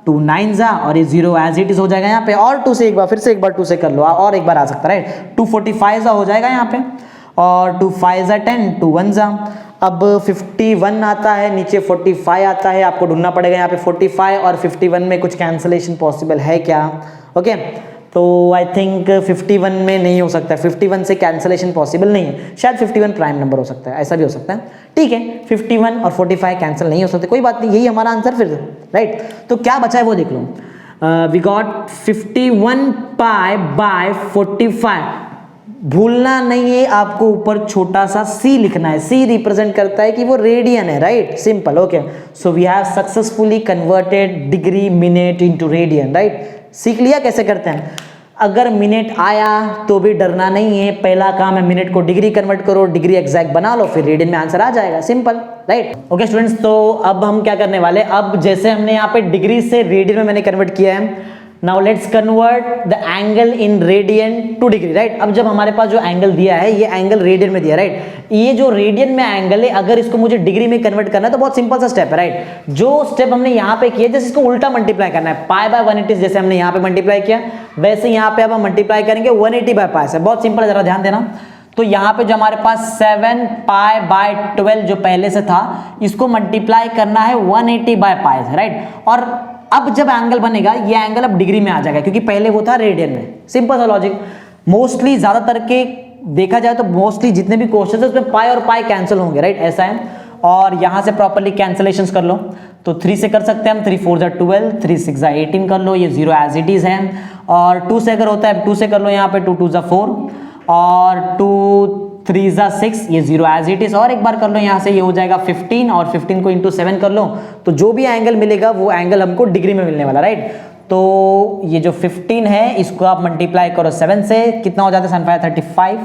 2 9 ज़ा, और ये 0 एज इट इज हो जाएगा यहाँ पे, और 2 से एक बार, फिर से एक बार 2 से कर लो, और एक बार आ सकता है, राइट। 2 45 ज़ा हो जाएगा यहाँ पे, और 2 5 ज़ा 10, 2 1 ज़ा। अब 51 आता है, नीचे 45 आता है, आपको ढूंढना पड़ेगा यहाँ पे 45 और 51 में कुछ कैंसलेशन पॉसिबल है क्या, ओके। तो आई थिंक 51 में नहीं हो सकता है, 51 से कैंसलेशन पॉसिबल नहीं है, शायद 51 प्राइम नंबर हो सकता है, ऐसा भी हो सकता है, ठीक है। 51 और 45 कैंसिल नहीं हो सकते, कोई बात नहीं, यही हमारा आंसर फिर, राइट। तो क्या बचा है वो देख लो, वी गॉट 51π/45, भूलना नहीं है आपको, ऊपर छोटा सा c लिखना है, c रिप्रेजेंट करता है कि वो रेडियन है, right, simple, okay. So we have successfully converted degree minute into radian, right. सीख लिया कैसे करते हैं। अगर मिनट आया तो भी डरना नहीं है, पहला काम है मिनट को डिग्री कन्वर्ट करो, डिग्री एग्जैक्ट बना लो, फिर रेडियन में आंसर आ जाएगा, सिंपल, राइट। ओके स्टूडेंट्स, तो अब हम क्या करने वाले, अब जैसे हमने यहाँ पे डिग्री से रेडियन में मैंने कन्वर्ट किया है, now let's convert the angle in radian two degree, right. अब जब हमारे पास जो एंगल दिया है, ये एंगल रेडियन में दिया है, राइट। ये जो रेडियन में एंगल है, अगर इसको मुझे डिग्री में कन्वर्ट करना है तो बहुत सिंपल सा स्टेप है, राइट। जो स्टेप हमने यहाँ पे किया, जैसे इसको उल्टा मल्टीप्लाई करना है, π/180 जैसे हमने यहाँ पे मल्टीप्लाई किया, वैसे यहाँ पे अब हम मल्टीप्लाई करेंगे 180/π से, बहुत सिंपल है, जरा ध्यान देना। तो यहाँ पे जो हमारे पास 7π/12 जो पहले से था, इसको मल्टीप्लाई करना है 180/π से, राइट। और अब जब एंगल बनेगा, ये एंगल अब डिग्री में आ जाएगा, क्योंकि पहले वो था रेडियन में, सिंपल सा लॉजिक। मोस्टली ज्यादातर के देखा जाए तो मोस्टली जितने भी क्वेश्चन है उसमें पाई और पाई कैंसिल होंगे, राइट, ऐसा है। और यहां से प्रॉपर्ली कैंसिलेशंस कर लो, तो 3 से कर सकते हैं हम, 3 4 ज़ा 12, 3 6 ज़ा 18 कर लो, ये 0 एज इट इज है। और 2 से अगर होता है 2 से कर लो यहाँ पे, 2 2 ज़ा 4, और 2 3 ज़ा 6, ये 0 एज इट इज। और एक बार कर लो यहाँ से, ये हो जाएगा 15, और 15 को इंटू 7 कर लो, तो जो भी एंगल मिलेगा वो एंगल हमको डिग्री में मिलने वाला, राइट। तो ये जो 15 है, इसको आप मल्टीप्लाई करो 7 से, कितना हो जाता है 7 5 35,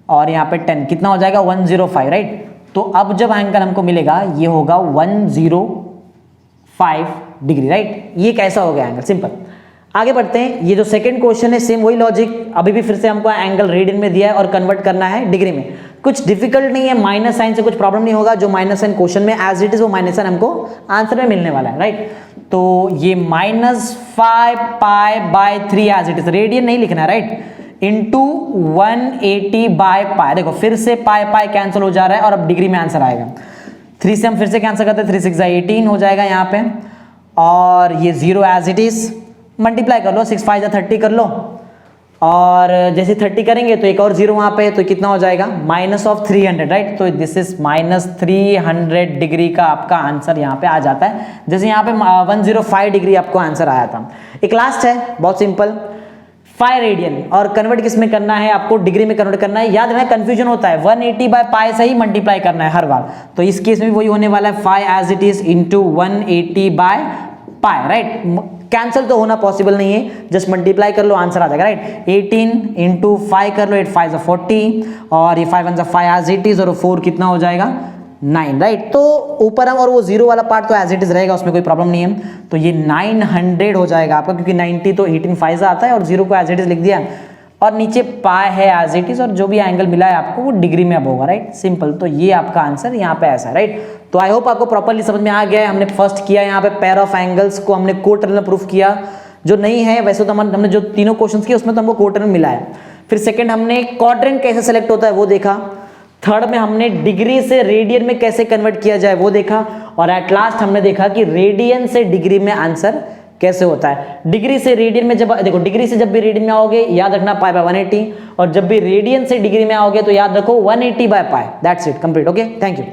और यहाँ पे 10 कितना हो जाएगा 105, राइट। तो अब जब एंगल हमको मिलेगा, ये होगा 105 डिग्री, राइट। ये कैसा हो गया एंगल, सिंपल। आगे बढ़ते हैं, ये जो सेकंड क्वेश्चन है, सेम वही लॉजिक, अभी भी फिर से हमको एंगल रेडियन में दिया है और कन्वर्ट करना है डिग्री में। कुछ डिफिकल्ट नहीं है, माइनस साइन से कुछ प्रॉब्लम नहीं होगा, जो माइनस साइन क्वेश्चन में एज इट इज वो माइनस साइन हमको आंसर में मिलने वाला है, राइट। तो ये -5π/3 एज इट इज, रेडियन नहीं लिखना है, राइट, इंटू 180/π। देखो फिर से पाई कैंसिल हो जा रहा है, और अब डिग्री में आंसर आएगा। 3 से हम फिर से कैंसिल करते हैं, 3 6 ज़ा 18 हो जाएगा यहाँ पे, और ये 0 एज इट इज, मल्टीप्लाई कर लो, 6 5 ज़ा 30 कर लो, और जैसे 30 करेंगे तो एक और जीरो वहाँ पे है, तो कितना हो जाएगा माइनस ऑफ 300, राइट। तो दिस इज माइनस 300 डिग्री का आपका आंसर यहाँ पे आ जाता है। जैसे यहाँ पे 105 डिग्री आपको आंसर आया था। एक लास्ट है बहुत सिंपल, 5 रेडियन, और कन्वर्ट किस में करना है आपको, डिग्री में कन्वर्ट करना है। याद रखना कंफ्यूजन होता है, 180 बाय पाई से ही मल्टीप्लाई करना है हर बार, तो इस केस में वही होने वाला है 5 as it is into 180 by pi, right. Cancel तो होना पॉसिबल नहीं है, जस्ट मल्टीप्लाई कर लो आंसर आ जाएगा, राइट। 18 इंटू 5 कर लो, 8 5 40, और ये 5 1 5 एज इट इज, और 4 कितना हो जाएगा 9, राइट। तो ऊपर हम, और वो जीरो वाला पार्ट तो एज इट इज रहेगा, उसमें कोई प्रॉब्लम नहीं है। तो ये 900 हो जाएगा आपका, क्योंकि 90 तो 18 5 से आता है और जीरो को एज इट इज लिख दिया, और नीचे पाई है एज इट इज, और जो भी एंगल मिला है आपको वो डिग्री में अब होगा, राइट। सिंपल। तो ये आपका आंसर यहाँ पे ऐसा है, राइट। तो आई होप आपको प्रॉपर्ली समझ में आ गया है। हमने फर्स्ट किया यहाँ पे पेयर ऑफ एंगल्स को हमने कोटर्नल प्रूफ किया, जो नहीं है वैसे तो हमने जो तीनों क्वेश्चंस किए उसमें तो हमको कोटर्नल मिला है। फिर सेकंड हमने क्वाड्रेंट कैसे सेलेक्ट होता है वो देखा। थर्ड में हमने डिग्री से रेडियन में कैसे कन्वर्ट किया जाए वो देखा, और एट लास्ट हमने देखा कि रेडियन से डिग्री में आंसर कैसे होता है। डिग्री से रेडियन में जब देखो, डिग्री से जब भी रेडियन में आओगे याद रखना पाई बाय 180, और जब भी रेडियन से डिग्री में आओगे तो याद रखो 180 by pi. That's it, complete. Okay, thank you.